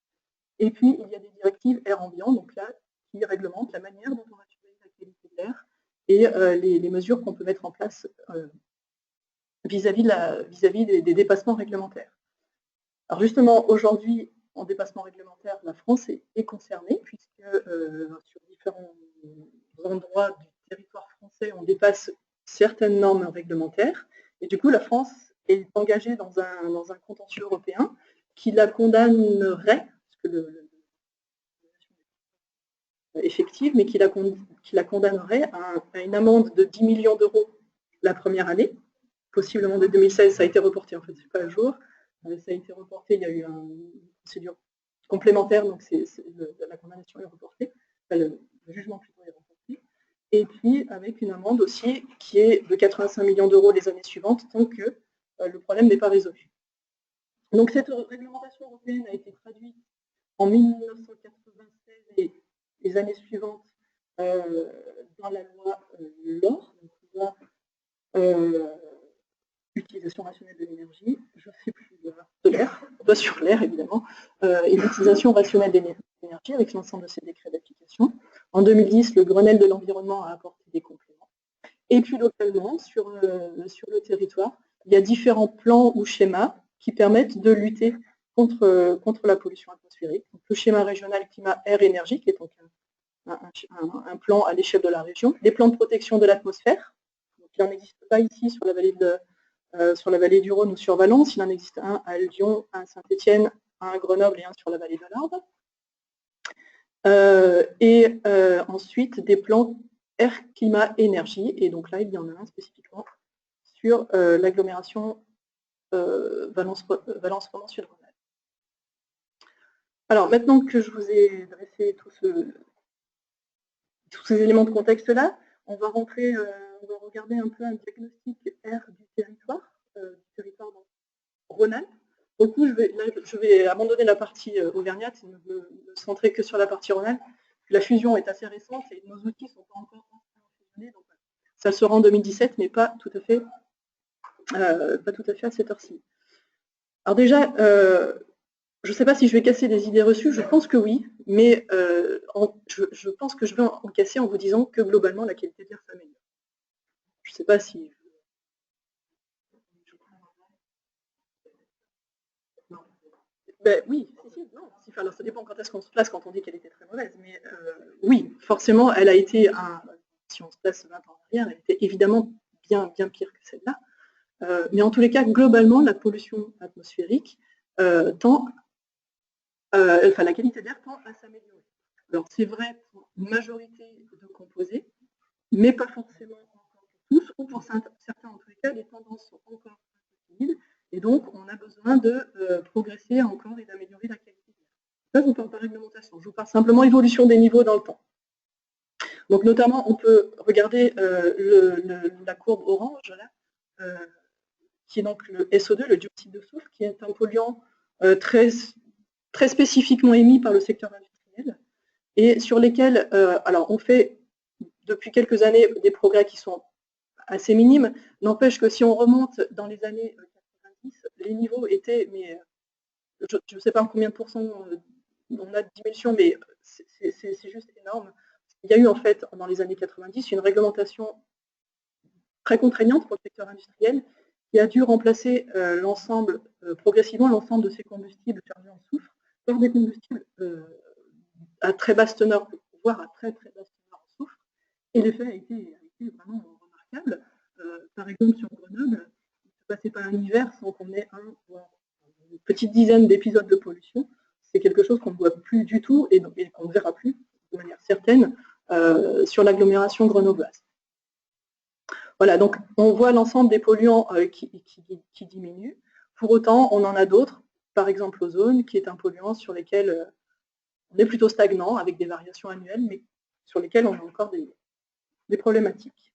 Et puis, il y a des directives air ambiant, donc là, qui réglementent la manière dont on va surveiller la qualité de l'air et les mesures qu'on peut mettre en place vis-à-vis des dépassements réglementaires. Alors justement, aujourd'hui, en dépassement réglementaire, la France est concernée, puisque sur différents endroits du territoire français, on dépasse certaines normes réglementaires. Et du coup, la France est engagée dans un contentieux européen qui la condamnerait, parce que effective, mais qui la condamnerait à une amende de 10 millions d'euros la première année, possiblement de 2016, ça a été reporté, en fait, c'est pas à jour. Ça a été reporté, il y a eu une procédure complémentaire, donc la condamnation est reportée, enfin, le jugement plutôt est reporté. Et puis avec une amende aussi qui est de 85 millions d'euros les années suivantes, tant que le problème n'est pas résolu. Donc cette réglementation européenne a été traduite en 1996 et les années suivantes dans la loi LOR, donc loi utilisation rationnelle de l'énergie, je ne sais plus de l'air, pas sur l'air évidemment, et l'utilisation rationnelle de l'énergie avec l'ensemble de ces décrets d'application. En 2010, le Grenelle de l'environnement a apporté des compléments. Et puis localement, sur le territoire, il y a différents plans ou schémas qui permettent de lutter contre la pollution atmosphérique. Donc, le schéma régional climat air énergie, qui est donc un plan à l'échelle de la région. Des plans de protection de l'atmosphère. Il n'en existe pas ici sur la vallée du Rhône ou sur Valence. Il en existe un à Lyon, un à Saint-Étienne, un à Grenoble et un sur la vallée de l'Arve. Ensuite, des plans air, climat, énergie. Et donc là, il y en a un spécifiquement sur l'agglomération Valence-Romans Sud-Rhône-Alpes. Alors, maintenant que je vous ai dressé tous ces éléments de contexte-là, on va regarder un peu un diagnostic air du territoire dans Rhône-Alpes. Du coup, je vais abandonner la partie auvergnate et me centrer que sur la partie Rhône-Alpes. La fusion est assez récente et nos outils ne sont pas encore fusionnés. Donc ça sera en 2017, mais pas tout à fait à cette heure-ci. Alors déjà, je ne sais pas si je vais casser des idées reçues, je pense que oui, mais je pense que je vais en casser en vous disant que globalement, la qualité de l'air s'améliore. Je ne sais pas si... Non. Ben, oui, non. Alors, ça dépend quand est-ce qu'on se place quand on dit qu'elle était très mauvaise, mais oui, forcément, elle a été, si on se place 20 ans en arrière, elle était évidemment bien pire que celle-là. Mais en tous les cas, globalement, la pollution atmosphérique la qualité de l'air tend à s'améliorer. Alors c'est vrai pour une majorité de composés, mais pas forcément encore pour tous, ou pour certains en tous les cas, les tendances sont encore un peu timides, et donc on a besoin de progresser encore et d'améliorer la qualité de l'air. Là, je vous parle pas réglementation, je vous parle simplement évolution des niveaux dans le temps. Donc notamment, on peut regarder la courbe orange, là, qui est donc le SO2, le dioxyde de soufre, qui est un polluant très spécifiquement émis par le secteur industriel, et sur lesquels, alors on fait depuis quelques années des progrès qui sont assez minimes, n'empêche que si on remonte dans les années 90, les niveaux étaient, mais je ne sais pas combien de pourcents on a de diminution, mais c'est juste énorme. Il y a eu en fait, dans les années 90, une réglementation très contraignante pour le secteur industriel qui a dû remplacer progressivement l'ensemble de ces combustibles chargés en soufre par des combustibles à très basse teneur, voire à très très basse teneur en soufre. Et l'effet a été vraiment remarquable. Par exemple, sur Grenoble, il ne se passait pas un hiver sans qu'on ait une petite dizaine d'épisodes de pollution. C'est quelque chose qu'on ne voit plus du tout et qu'on ne verra plus de manière certaine sur l'agglomération grenobloise. Voilà, donc on voit l'ensemble des polluants qui diminuent. Pour autant, on en a d'autres, par exemple l'ozone, qui est un polluant sur lesquels on est plutôt stagnant, avec des variations annuelles, mais sur lesquels on a encore des problématiques.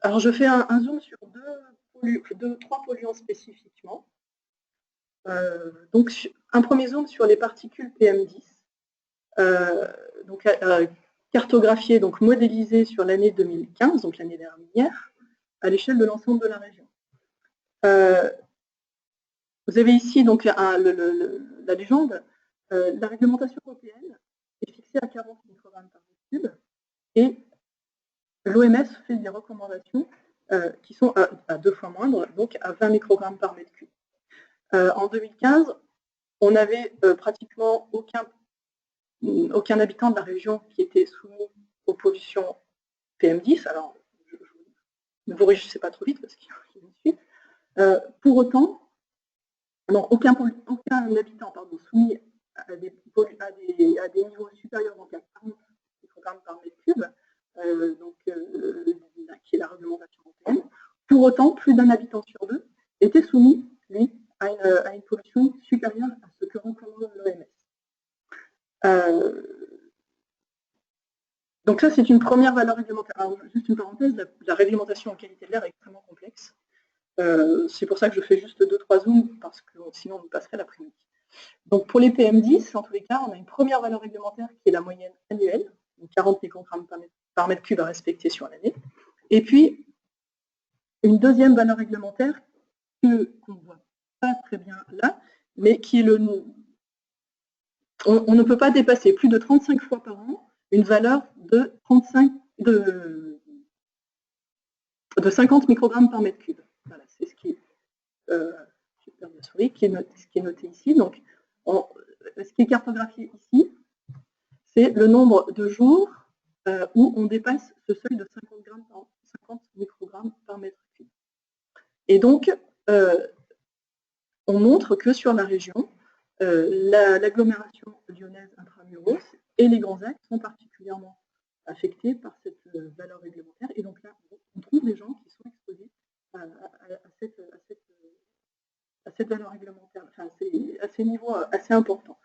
Alors je fais un zoom sur trois polluants spécifiquement. Donc un premier zoom sur les particules PM10, cartographiées, donc modélisées sur l'année 2015, donc l'année dernière, à l'échelle de l'ensemble de la région. Vous avez ici donc la légende. La réglementation européenne est fixée à 40 microgrammes par mètre cube et l'OMS fait des recommandations qui sont à 2 fois moindres, donc à 20 microgrammes par mètre cube. En 2015, on n'avait pratiquement aucun habitant de la région qui était soumis aux pollutions PM10. Alors, ne vous réjouissez pas trop vite parce qu'il y a une suite. Pour autant, non, aucun habitant soumis à des niveaux supérieurs donc à 40 microgrammes par mètre cube, qui est la réglementation européenne. Pour autant, plus d'un habitant sur deux était soumis, lui, à une pollution supérieure à ce que recommande l'OMS. Donc ça, c'est une première valeur réglementaire. Alors, juste une parenthèse, la réglementation en qualité de l'air est extrêmement complexe. C'est pour ça que je fais juste 2-3 zooms, parce que sinon on nous passerait l'après-midi. Donc pour les PM10, en tous les cas, on a une première valeur réglementaire qui est la moyenne annuelle, donc 40 microgrammes par mètre cube à respecter sur l'année. Et puis, une deuxième valeur réglementaire qu'on ne voit pas très bien là, mais qui est on ne peut pas dépasser plus de 35 fois par an une valeur de 50 microgrammes par mètre cube. Voilà, c'est ce qui est noté ici. Donc, ce qui est cartographié ici, c'est le nombre de jours où on dépasse ce seuil de 50 microgrammes par mètre cube. Et donc, on montre que sur la région, l'agglomération lyonnaise intramuros et les grands axes sont particulièrement affectés par cette valeur réglementaire. Et donc là, on trouve des gens qui sont exposés à cette valeur réglementaire, enfin, à ces niveaux assez importants.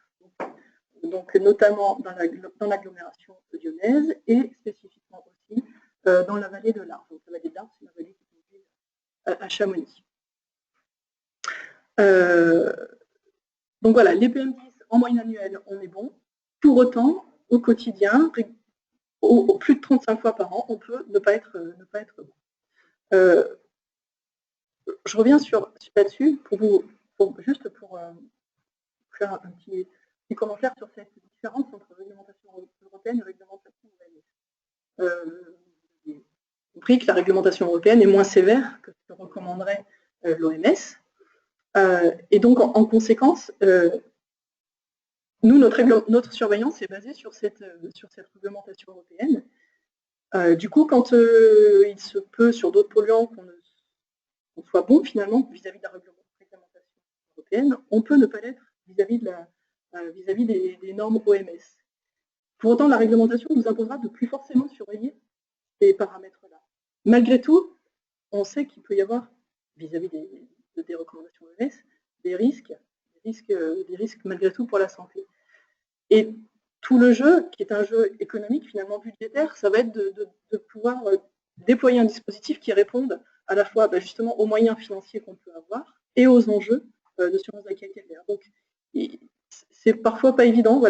Donc notamment dans l'agglomération lyonnaise et spécifiquement aussi dans la vallée de l'Arve. Donc la vallée de l'Arve, c'est la vallée qui conduit à Chamonix. Donc voilà, les PM10 en moyenne annuelle, on est bon. Pour autant, au quotidien, au plus de 35 fois par an, on peut ne pas être bon. Je reviens là-dessus juste pour faire un petit commentaire sur cette différence entre réglementation européenne et réglementation OMS. Vous avez compris que la réglementation européenne est moins sévère que ce que recommanderait l'OMS. Et donc, en conséquence, nous, notre surveillance est basée sur cette réglementation européenne. Du coup, quand il se peut, sur d'autres polluants, qu'on soit bon, finalement, vis-à-vis de la réglementation européenne, on peut ne pas l'être vis-à-vis de vis-à-vis des normes OMS. Pour autant, la réglementation nous imposera de plus forcément surveiller ces paramètres-là. Malgré tout, on sait qu'il peut y avoir, vis-à-vis des recommandations OMS, des risques malgré tout pour la santé. Et tout le jeu, qui est un jeu économique, finalement budgétaire, ça va être de pouvoir déployer un dispositif qui réponde à la fois justement aux moyens financiers qu'on peut avoir et aux enjeux de surveillance de la qualité de l'air. Donc, c'est parfois pas évident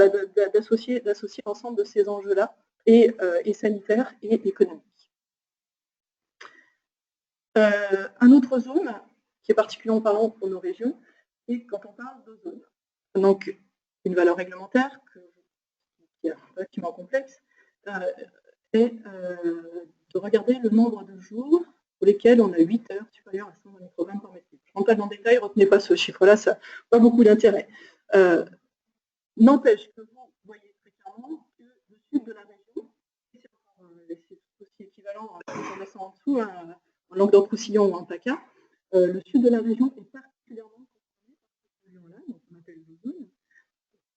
d'associer l'ensemble de ces enjeux-là, et sanitaires et économiques. Un autre zone qui est particulièrement parlant pour nos régions, c'est quand on parle d'ozone. Donc, une valeur réglementaire qui est relativement complexe, c'est de regarder le nombre de jours pour lesquels on a 8 heures supérieures à 120 microgrammes par mètre cube. Je ne rentre pas dans le détail, retenez pas ce chiffre-là, ça n'a pas beaucoup d'intérêt. N'empêche que vous voyez très clairement que le sud de la région, c'est aussi équivalent quand on descend en dessous, en Languedoc-Roussillon ou en PACA, le sud de la région est particulièrement concerné par ce polluant-là, donc on appelle l'ozone,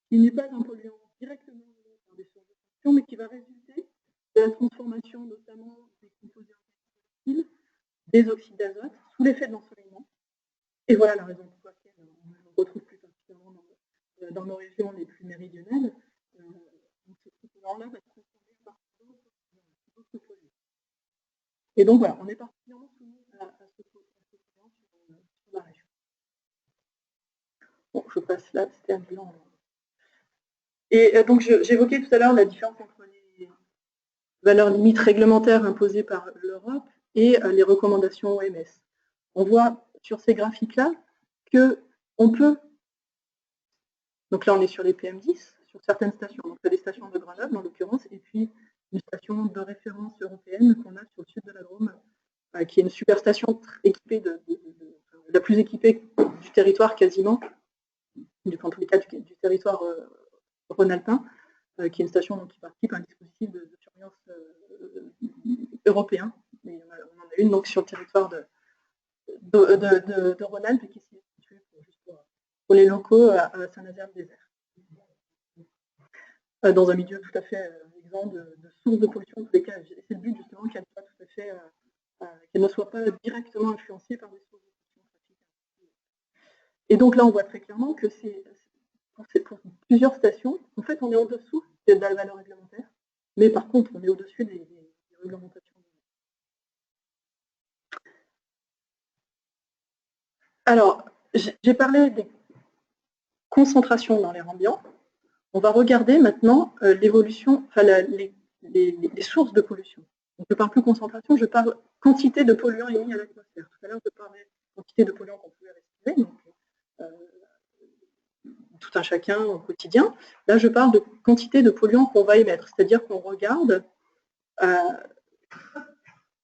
qui n'est pas un polluant directement lié par des sources de pollution, mais qui va résulter de la transformation notamment des composés organiques, des oxydes d'azote, sous l'effet de l'ensoleillement. Et voilà la raison pour laquelle on le retrouve plus particulièrement dans nos régions les plus méridionales. Ce polluant-là va se transformer par d'autres polluants. Et donc voilà, on est particulièrement soumis à ce polluant sur la région. Bon, je passe là, c'était un bilan. Et donc j'évoquais tout à l'heure la différence entre les valeurs limites réglementaires imposées par l'Europe et les recommandations OMS. On voit sur ces graphiques-là qu'on peut, donc là on est sur les PM10, sur certaines stations, donc les stations de Grenoble en l'occurrence, et puis une station de référence européenne qu'on a sur le sud de la Drôme, qui est une super station équipée la plus équipée du territoire quasiment, en tous les cas du territoire rhône-alpin, qui est une station qui participe à un dispositif de surveillance européen. Et on en a une donc sur le territoire de Rhône-Alpes qui est située pour les locaux à Saint-Nazaire-le-Désert. Dans un milieu tout à fait exempt de sources de pollution, en tous les cas, c'est le but justement qu'elle ne soit pas directement influencée par des sources de pollution. Et donc là, on voit très clairement que pour plusieurs stations, en fait, on est en dessous de la valeur réglementaire, mais par contre, on est au-dessus des réglementations. Alors, j'ai parlé des concentrations dans l'air ambiant. On va regarder maintenant l'évolution, enfin les sources de pollution. Donc, je ne parle plus concentration, je parle quantité de polluants émis à l'atmosphère. Tout à l'heure, je parlais de quantité de polluants qu'on pouvait respirer, donc tout un chacun au quotidien. Là, je parle de quantité de polluants qu'on va émettre, c'est-à-dire qu'on regarde,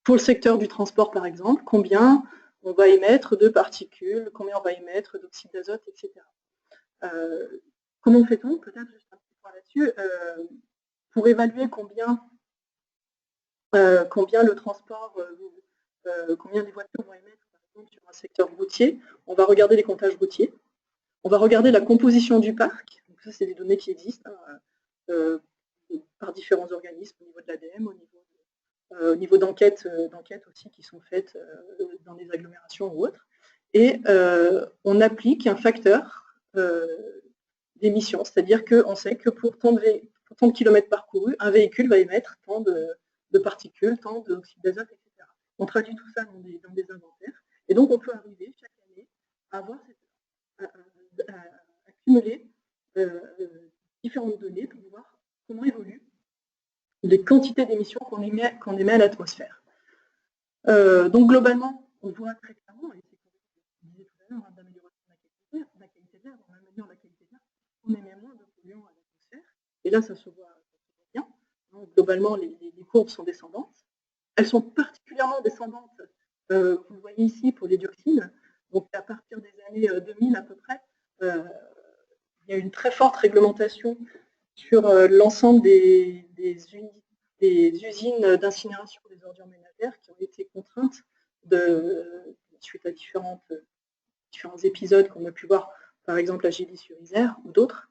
pour le secteur du transport par exemple, combien on va émettre de particules, combien on va émettre d'oxyde d'azote, etc. Comment fait-on? Peut-être juste un petit point là-dessus, pour évaluer combien le transport, combien les voitures vont émettre, par exemple, sur un secteur routier, on va regarder les comptages routiers. On va regarder la composition du parc. Donc ça, c'est des données qui existent par différents organismes, au niveau de l'ADEME, au niveau d'enquêtes aussi qui sont faites dans des agglomérations ou autres. Et on applique un facteur d'émission, c'est-à-dire qu'on sait que pour tant de kilomètres parcourus, un véhicule va émettre tant de particules, tant d'oxyde d'azote, etc. On traduit tout ça dans des inventaires. Et donc, on peut arriver chaque année à avoir accumuler différentes données pour voir comment évoluent les quantités d'émissions qu'on émet à l'atmosphère. Donc globalement, on voit très clairement, et c'est comme je disais tout à l'heure, d'amélioration de la qualité de l'air, on améliore la qualité de l'air, on émet moins de polluants à l'atmosphère, et là ça se voit bien. Donc, globalement, les courbes sont descendantes. Elles sont particulièrement descendantes, vous le voyez ici, pour les dioxines. Donc à partir des années 2000 à peu près, il y a une très forte réglementation sur l'ensemble des usines d'incinération des ordures ménagères qui ont été contraintes, suite à différents épisodes qu'on a pu voir, par exemple à Gilly-sur-Isère ou d'autres,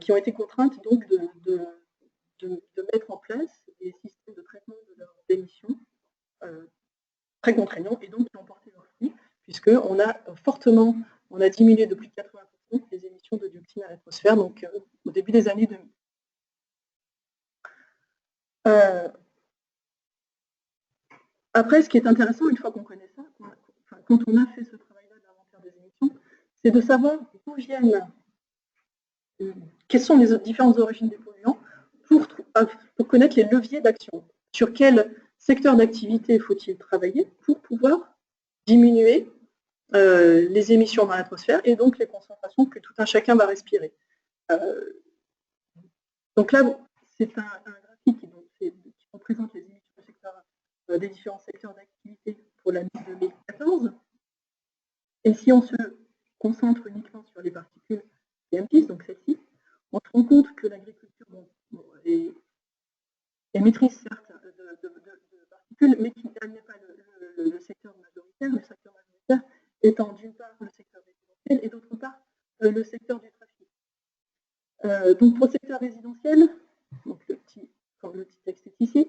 qui ont été contraintes donc de mettre en place des systèmes de traitement de leurs émissions très contraignants et donc qui ont porté leurs fruits, puisqu'on a diminué de plus de 80% les émissions de dioxine à l'atmosphère, donc au début des années 2000. Après, ce qui est intéressant, une fois qu'on connaît ça, quand on a fait ce travail-là d'inventaire des émissions, c'est de savoir d'où viennent, quelles sont les différentes origines des polluants, pour connaître les leviers d'action. Sur quel secteur d'activité faut-il travailler pour pouvoir diminuer les émissions dans l'atmosphère et donc les concentrations que tout un chacun va respirer. Donc là, c'est un graphique qui représente les émissions des différents secteurs d'activité pour l'année 2014. Et si on se concentre uniquement sur les particules PM10, donc celle-ci, on se rend compte que l'agriculture émettrice, certes, de particules, mais qu'elle n'est pas le secteur majoritaire. Le secteur majoritaire étant d'une part le secteur résidentiel et d'autre part le secteur du trafic. Donc pour le secteur résidentiel, donc comme le petit texte est ici,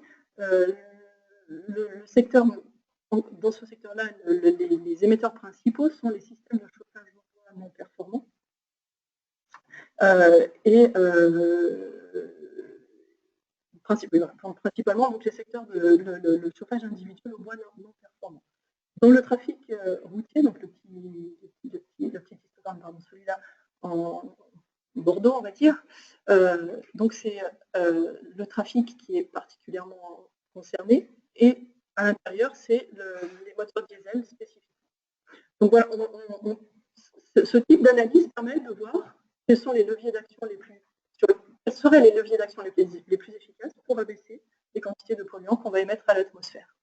le secteur, dans ce secteur-là, les émetteurs principaux sont les systèmes de chauffage non performants principalement donc les secteurs le chauffage individuel au bois non performant. Dans le trafic routier, donc le petit histogramme, pardon, celui-là en Bordeaux, on va dire, donc c'est le trafic qui est particulièrement concerné, et à l'intérieur, c'est les moteurs diesel spécifiques. Donc voilà, ce type d'analyse permet de voir quels sont les leviers d'action quels seraient les leviers d'action les plus efficaces pour abaisser les quantités de polluants qu'on va émettre à l'atmosphère.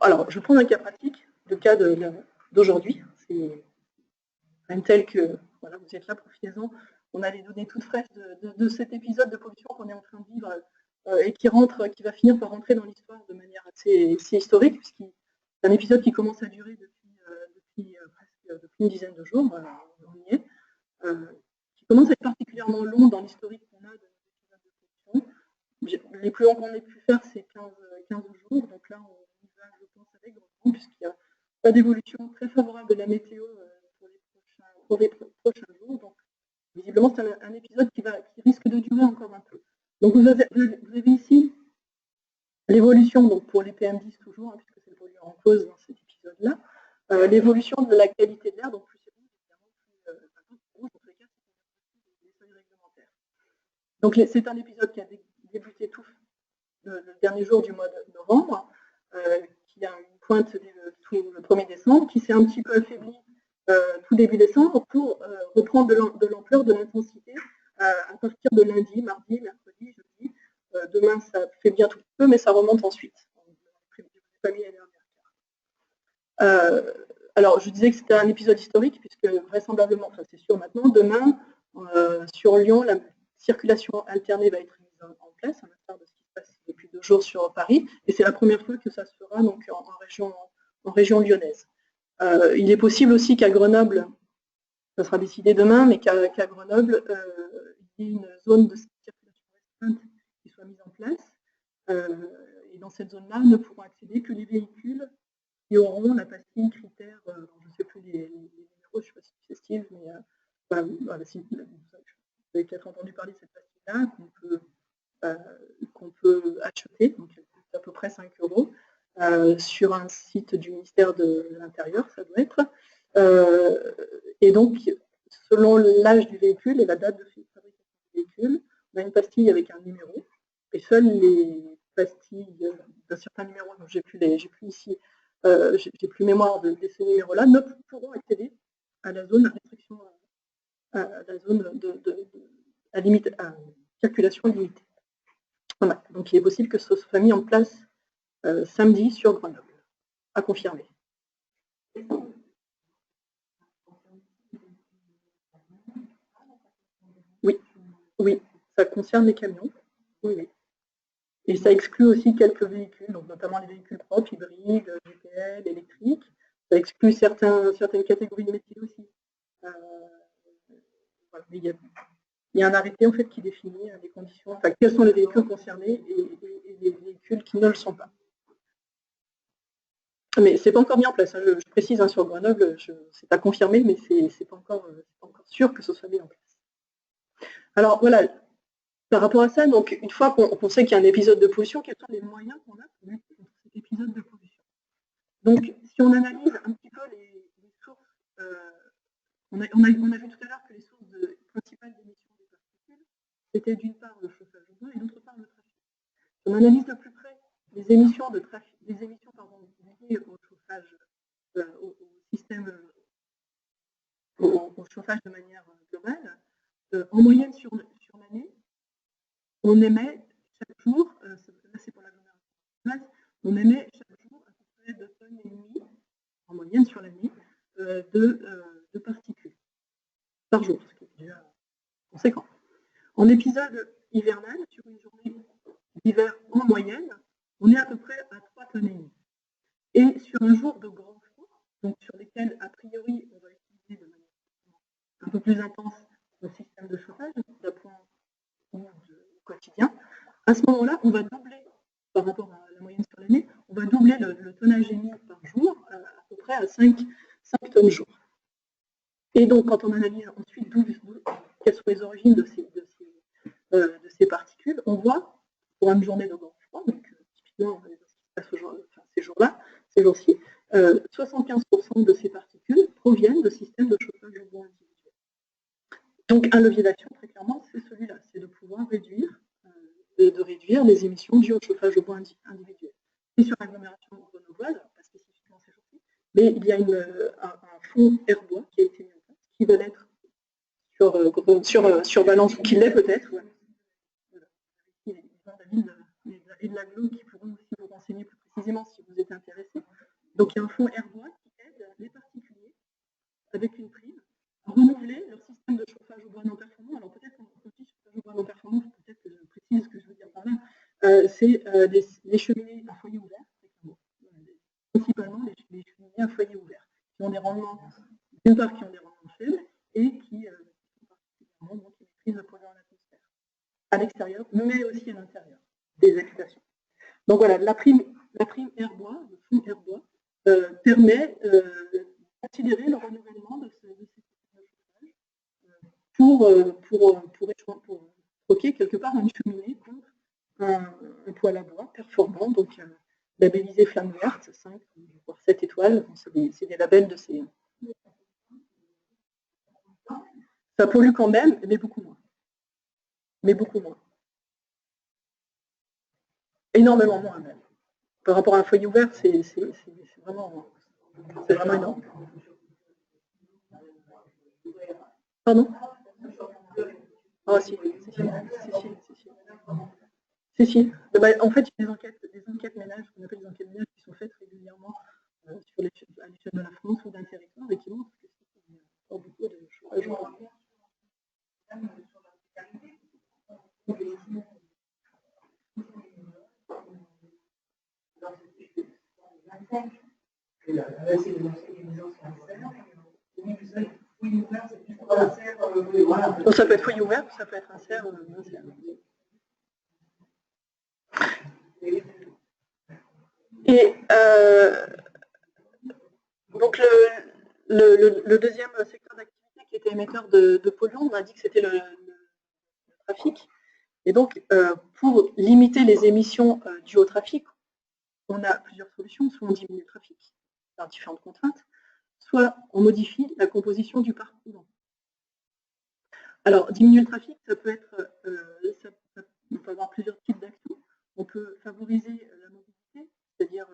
Alors, je prends un cas pratique, le cas d'aujourd'hui. C'est un tel que, voilà, vous êtes là, profitez-en. On a les données toutes fraîches de cet épisode de pollution qu'on est en train de vivre et qui va finir par rentrer dans l'histoire de manière assez historique, puisqu'il c'est un épisode qui commence à durer depuis une dizaine de jours, on y est, qui commence à être particulièrement long dans l'historique qu'on a de l'épisode de pollution. Les plus longs qu'on ait pu faire, c'est 15 jours, donc là, on y va, je pense, avec grand temps, puisqu'il n'y a pas d'évolution très favorable de la météo pour les prochains jours. Donc, visiblement, c'est un épisode qui risque de durer encore un peu. Donc, vous avez ici l'évolution, pour les PM10 toujours, hein, puisque c'est le polluant en cause dans cet épisode-là, l'évolution de la qualité de l'air, donc plus c'est rouge, évidemment, plus rouge, dans tous les cas, c'est les seuils réglementaires. Donc, c'est un épisode qui a débuté le dernier jour du mois de novembre, qui a une pointe le 1er décembre, qui s'est un petit peu affaibli tout début décembre pour reprendre de l'ampleur, de l'intensité à partir de lundi, mardi, mercredi, jeudi. Demain, ça fait bien tout peu, mais ça remonte ensuite. Alors, je disais que c'était un épisode historique, puisque vraisemblablement, enfin c'est sûr maintenant, demain, sur Lyon, la circulation alternée va être mise en place, à l'instar de ce qui se passe depuis 2 jours sur Paris, et c'est la première fois que ça se fera donc, en région lyonnaise. Il est possible aussi qu'à Grenoble, ça sera décidé demain, mais qu'à Grenoble, il y ait une zone de circulation restreinte qui soit mise en place. Et dans cette zone-là, ne pourront accéder que les véhicules qui auront la pastille critère, je ne sais plus les numéros, je ne sais pas si c'est Steve, mais voilà, si, vous avez peut-être entendu parler de cette pastille-là qu'on peut acheter, donc c'est à peu près 5 €, sur un site du ministère de l'Intérieur, ça doit être. Et donc, selon l'âge du véhicule et la date de fabrication du véhicule, on a une pastille avec un numéro, et seules les pastilles d'un certain numéro, donc j'ai plus ici, j'ai plus mémoire de ces numéros-là, ne pourront accéder à la zone à restriction, à la zone à circulation limitée. Voilà. Donc il est possible que ce soit mis en place samedi sur Grenoble, à confirmer. Oui, ça concerne les camions. Oui. Et ça exclut aussi quelques véhicules, donc notamment les véhicules propres, hybrides, GPL, électriques. Ça exclut certaines catégories de métiers aussi. Voilà. mais il y a un arrêté en fait qui définit les conditions, enfin, quels sont les véhicules concernés et les véhicules qui ne le sont pas. Mais c'est pas encore mis en place, hein, je précise, hein, sur Grenoble, c'est pas confirmé, mais c'est pas encore sûr que ce soit mis en place. Alors voilà, par rapport à ça, donc une fois qu'on sait qu'il y a un épisode de pollution, quels sont les moyens qu'on a pour lutter contre cet épisode de pollution? Donc si on analyse un petit peu les sources, on a vu tout à l'heure que les sources principales d'émissions des particules, c'était d'une part le chauffage au bois et d'autre part le trafic. Si on analyse de plus près les émissions liées au chauffage, au système, au chauffage de manière globale, en moyenne sur l'année, on émet chaque jour, là c'est pour l'agglomération, on émet chaque jour à peu près 2,5 tonnes en moyenne sur l'année de particules par jour, ce qui est déjà conséquent. En épisode hivernal, sur une journée d'hiver en moyenne, on est à peu près à 3,5 tonnes. Et sur un jour de grand froid, donc sur lesquels a priori on va utiliser de manière un peu plus intense le système de chauffage d'appoint ou quotidien, à ce moment-là, on va doubler, par rapport à la moyenne sur l'année, on va doubler le tonnage émis par jour à peu près à 5 tonnes jour. Et donc, quand on analyse ensuite quelles sont les origines de ces particules, on voit, pour une journée de grand froid, donc typiquement ces jours-ci, 75% de ces particules proviennent de systèmes de chauffage au bois individuel. Donc, un levier d'action, très clairement, c'est celui-là, c'est de pouvoir réduire les émissions dues au chauffage au bois individuel. C'est sur l'agglomération grenobloise, pas spécifiquement ces jours-ci, mais il y a un fonds Airbois qui a été mis en place, qui va l'être sur Valence, qui l'est peut-être. Voilà. Il y a des gens de la ville et de l'agglo qui pourront aussi vous renseigner plus précisément si vous êtes intéressé. Donc il y a un fonds Airbois qui aide les particuliers, avec une prime, à renouveler leur système de chauffage au bois non performant. Alors peut-être qu'on dit chauffage au bois non performant, peut-être que je précise ce que je veux dire par là. C'est les cheminées à foyer ouvert, principalement les cheminées à foyer ouvert, qui ont des rendements, d'une part qui ont des rendements faibles, et qui sont particulièrement qui maîtrisent le polluant en atmosphère, à l'extérieur, mais aussi à l'intérieur des habitations. Donc voilà, la prime Airbois, le fonds Airbois, permet d'accélérer le renouvellement de ces systèmes de chauffage pour stocker quelque part une cheminée contre un poêle à bois performant, donc labellisé flamme verte, 5 voire 7 étoiles, c'est des labels de ces... Ça pollue quand même, mais beaucoup moins. Énormément moins même. Par rapport à un foyer ouvert, c'est vraiment énorme. Pardon? Ah si. En fait, il y a des enquêtes ménages, qu'on appelle des enquêtes ménages, qui sont faites régulièrement à l'échelle de la France ou d'un territoire et qui montrent que c'est beaucoup de chauffage au bois. Donc ça peut être foyer ouvert, ça peut être un serre. Et donc le deuxième secteur d'activité qui était émetteur de polluants, on a dit que c'était le trafic. Et donc, pour limiter les émissions dues au trafic, on a plusieurs solutions. Soit on diminue le trafic par différentes contraintes, soit on modifie la composition du parc roulant. Alors, diminuer le trafic, ça peut on peut avoir plusieurs types d'actions. On peut favoriser la mobilité, c'est-à-dire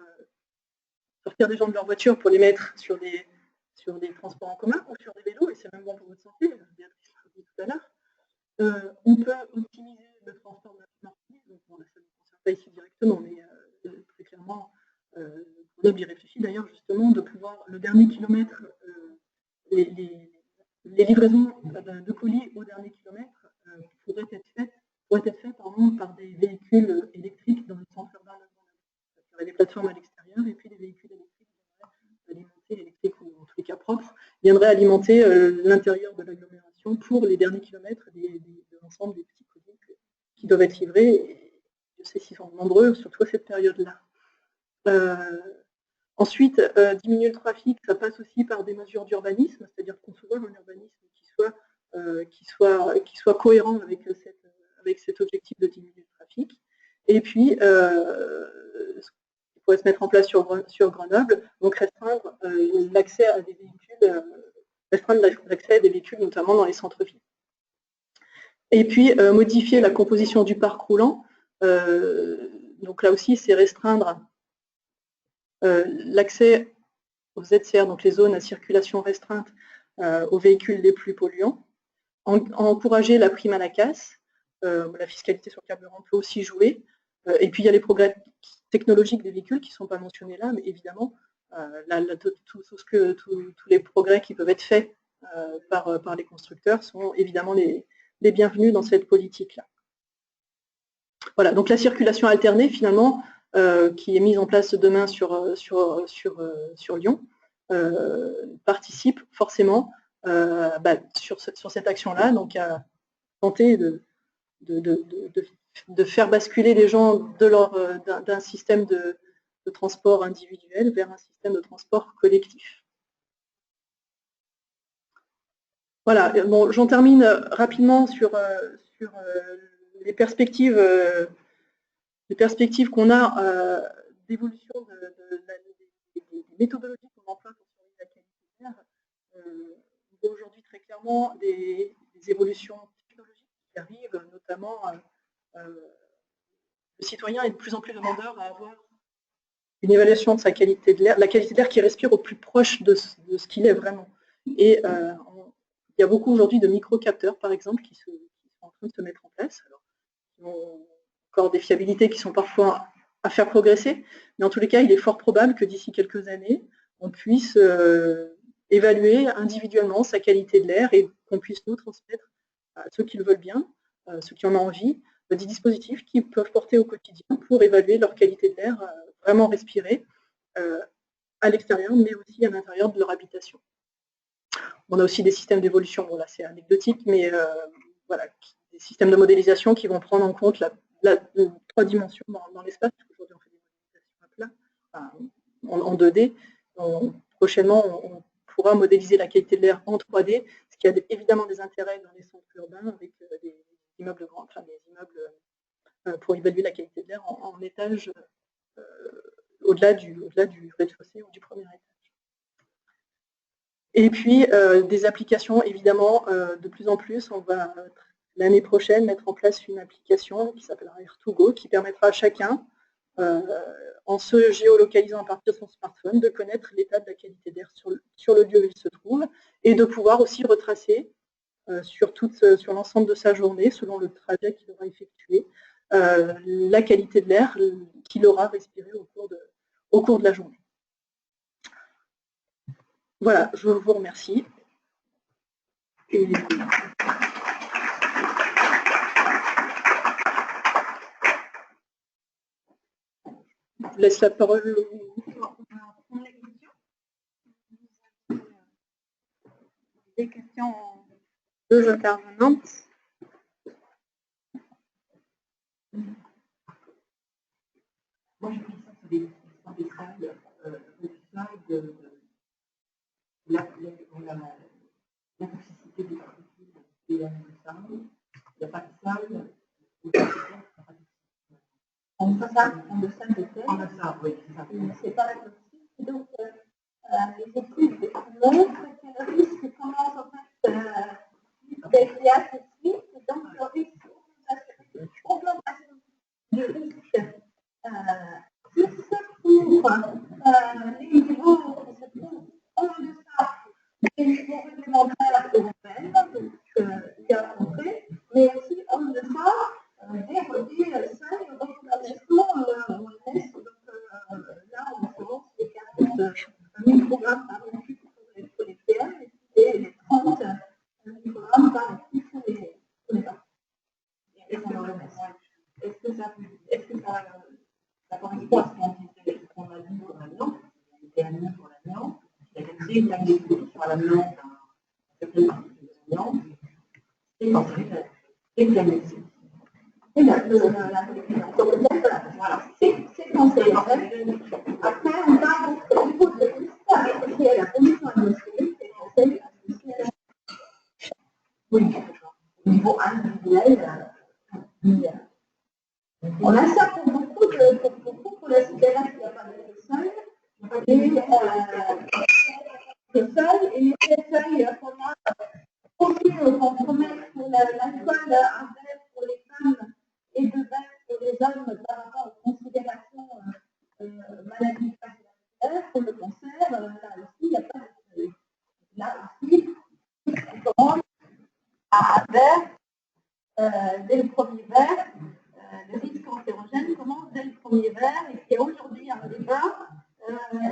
sortir des gens de leur voiture pour les mettre sur des transports en commun ou sur des vélos, et c'est même bon pour votre santé, Béatrice l'a dit tout à l'heure. On peut optimiser le transport de la marchandise, donc bon, ça ne nous concerne pas ici directement, mais très clairement, on y réfléchit d'ailleurs justement de pouvoir, le dernier kilomètre, les livraisons de colis au dernier kilomètre pourraient être faites par des véhicules électriques dans le centre urbain de Grenoble. Il y aurait des plateformes à l'extérieur et puis des véhicules électriques ou en tous les cas propres, viendraient alimenter l'intérieur de l'agglomération pour les derniers kilomètres de l'ensemble des petits colis qui doivent être livrés. Et je sais s'ils sont nombreux, surtout à cette période-là. Ensuite, diminuer le trafic, ça passe aussi par des mesures d'urbanisme, c'est-à-dire concevoir un urbanisme qui soit cohérent avec cet objectif de diminuer le trafic. Et puis, il pourrait se mettre en place sur Grenoble, donc restreindre l'accès à des véhicules, notamment dans les centres-villes. Et puis, modifier la composition du parc roulant. Donc là aussi, c'est restreindre l'accès aux ZCR, donc les zones à circulation restreinte, aux véhicules les plus polluants. Encourager la prime à la casse. La fiscalité sur le carburant peut aussi jouer. Et puis, il y a les progrès technologiques des véhicules qui ne sont pas mentionnés là, mais évidemment, tous les progrès qui peuvent être faits par les constructeurs sont évidemment les bienvenus dans cette politique-là. Voilà, donc la circulation alternée, finalement, qui est mise en place demain sur Lyon, participe forcément sur cette action-là, donc à tenter de faire basculer les gens d'un système de transport individuel vers un système de transport collectif. Voilà, bon, j'en termine rapidement sur les perspectives qu'on a d'évolution des méthodologies qu'on emploie pour surveiller la qualité de l'air. On voit aujourd'hui très clairement des évolutions technologiques qui arrivent, notamment le citoyen est de plus en plus demandeur à avoir une évaluation de sa qualité de l'air, la qualité de l'air qui respire au plus proche de ce qu'il est vraiment. Et il y a beaucoup aujourd'hui de micro-capteurs, par exemple, qui sont en train de se mettre en place. Alors, ils ont encore des fiabilités qui sont parfois à faire progresser, mais en tous les cas, il est fort probable que d'ici quelques années, on puisse évaluer individuellement sa qualité de l'air et qu'on puisse nous transmettre à ceux qui le veulent bien, ceux qui en ont envie, des dispositifs qu'ils peuvent porter au quotidien pour évaluer leur qualité de l'air vraiment respirée à l'extérieur, mais aussi à l'intérieur de leur habitation. On a aussi des systèmes d'évolution, bon là c'est anecdotique, mais voilà, des systèmes de modélisation qui vont prendre en compte la 3 dimensions dans l'espace. Aujourd'hui on fait des modélisations à plat, en 2D. Prochainement on pourra modéliser la qualité de l'air en 3D, ce qui a évidemment des intérêts dans les centres urbains avec des immeubles grands, enfin des immeubles pour évaluer la qualité de l'air en étage au-delà du rez-de-chaussée ou du premier étage. Et puis, des applications, évidemment, de plus en plus, on va l'année prochaine mettre en place une application qui s'appellera Air2Go, qui permettra à chacun, en se géolocalisant à partir de son smartphone, de connaître l'état de la qualité d'air sur le lieu où il se trouve, et de pouvoir aussi retracer sur l'ensemble de sa journée, selon le trajet qu'il aura effectué, la qualité de l'air qu'il aura respiré au cours de la journée. Voilà, je vous remercie. Et... je vous laisse la parole. Des questions aux 2 intervenantes. Moi, je pense que des salles, la toxicité des particules et la salle. Il n'y a pas de salle. En deçà de terre. En deçà, oui. C'est pas toxique. Donc, les études montrent que le risque commence en fait derrière tout de suite. Donc, le risque d'augmentation du risque fixe pour les niveaux qui se trouvent en deçà des niveaux réglementaires européens, donc il y a compris, mais aussi en deçà des seuils de recommandation OMS. Donc là, en l'occurrence, les 40 microgrammes par litre pour les PM et les 30 microgrammes par litre pour les femmes. Et c'est dans l'OMS. Est-ce que ça correspond à ce qu'on a dit pour l'amiante? Il y a été admis pour l'amiante. Il y a des états d'études sur l'amiante, certaines parties de l'amiante. cancérigène et diagnostic. Et la molécule. Donc, voilà, c'est cancérigène. Après, on parle au niveau de associé à la pollution atmosphérique, c'est associé au niveau individuel. On a ça pour beaucoup pour la cigarette, il n'y a pas de seuil. Et le seuil, et les seuils qu'on a qu'on met pour l'alcool à verre pour les femmes et de verre pour les hommes par rapport aux considérations maladies cardiovasculaires, pour le cancer, là aussi, il n'y a pas de seuil. Là aussi, on commence à verre dès le premier verre. Le risque cancérogène commence dès le premier verre et qu'il y a aujourd'hui un débat.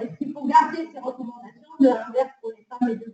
Est-ce qu'il faut garder ces recommandations de un verre pour les femmes et deux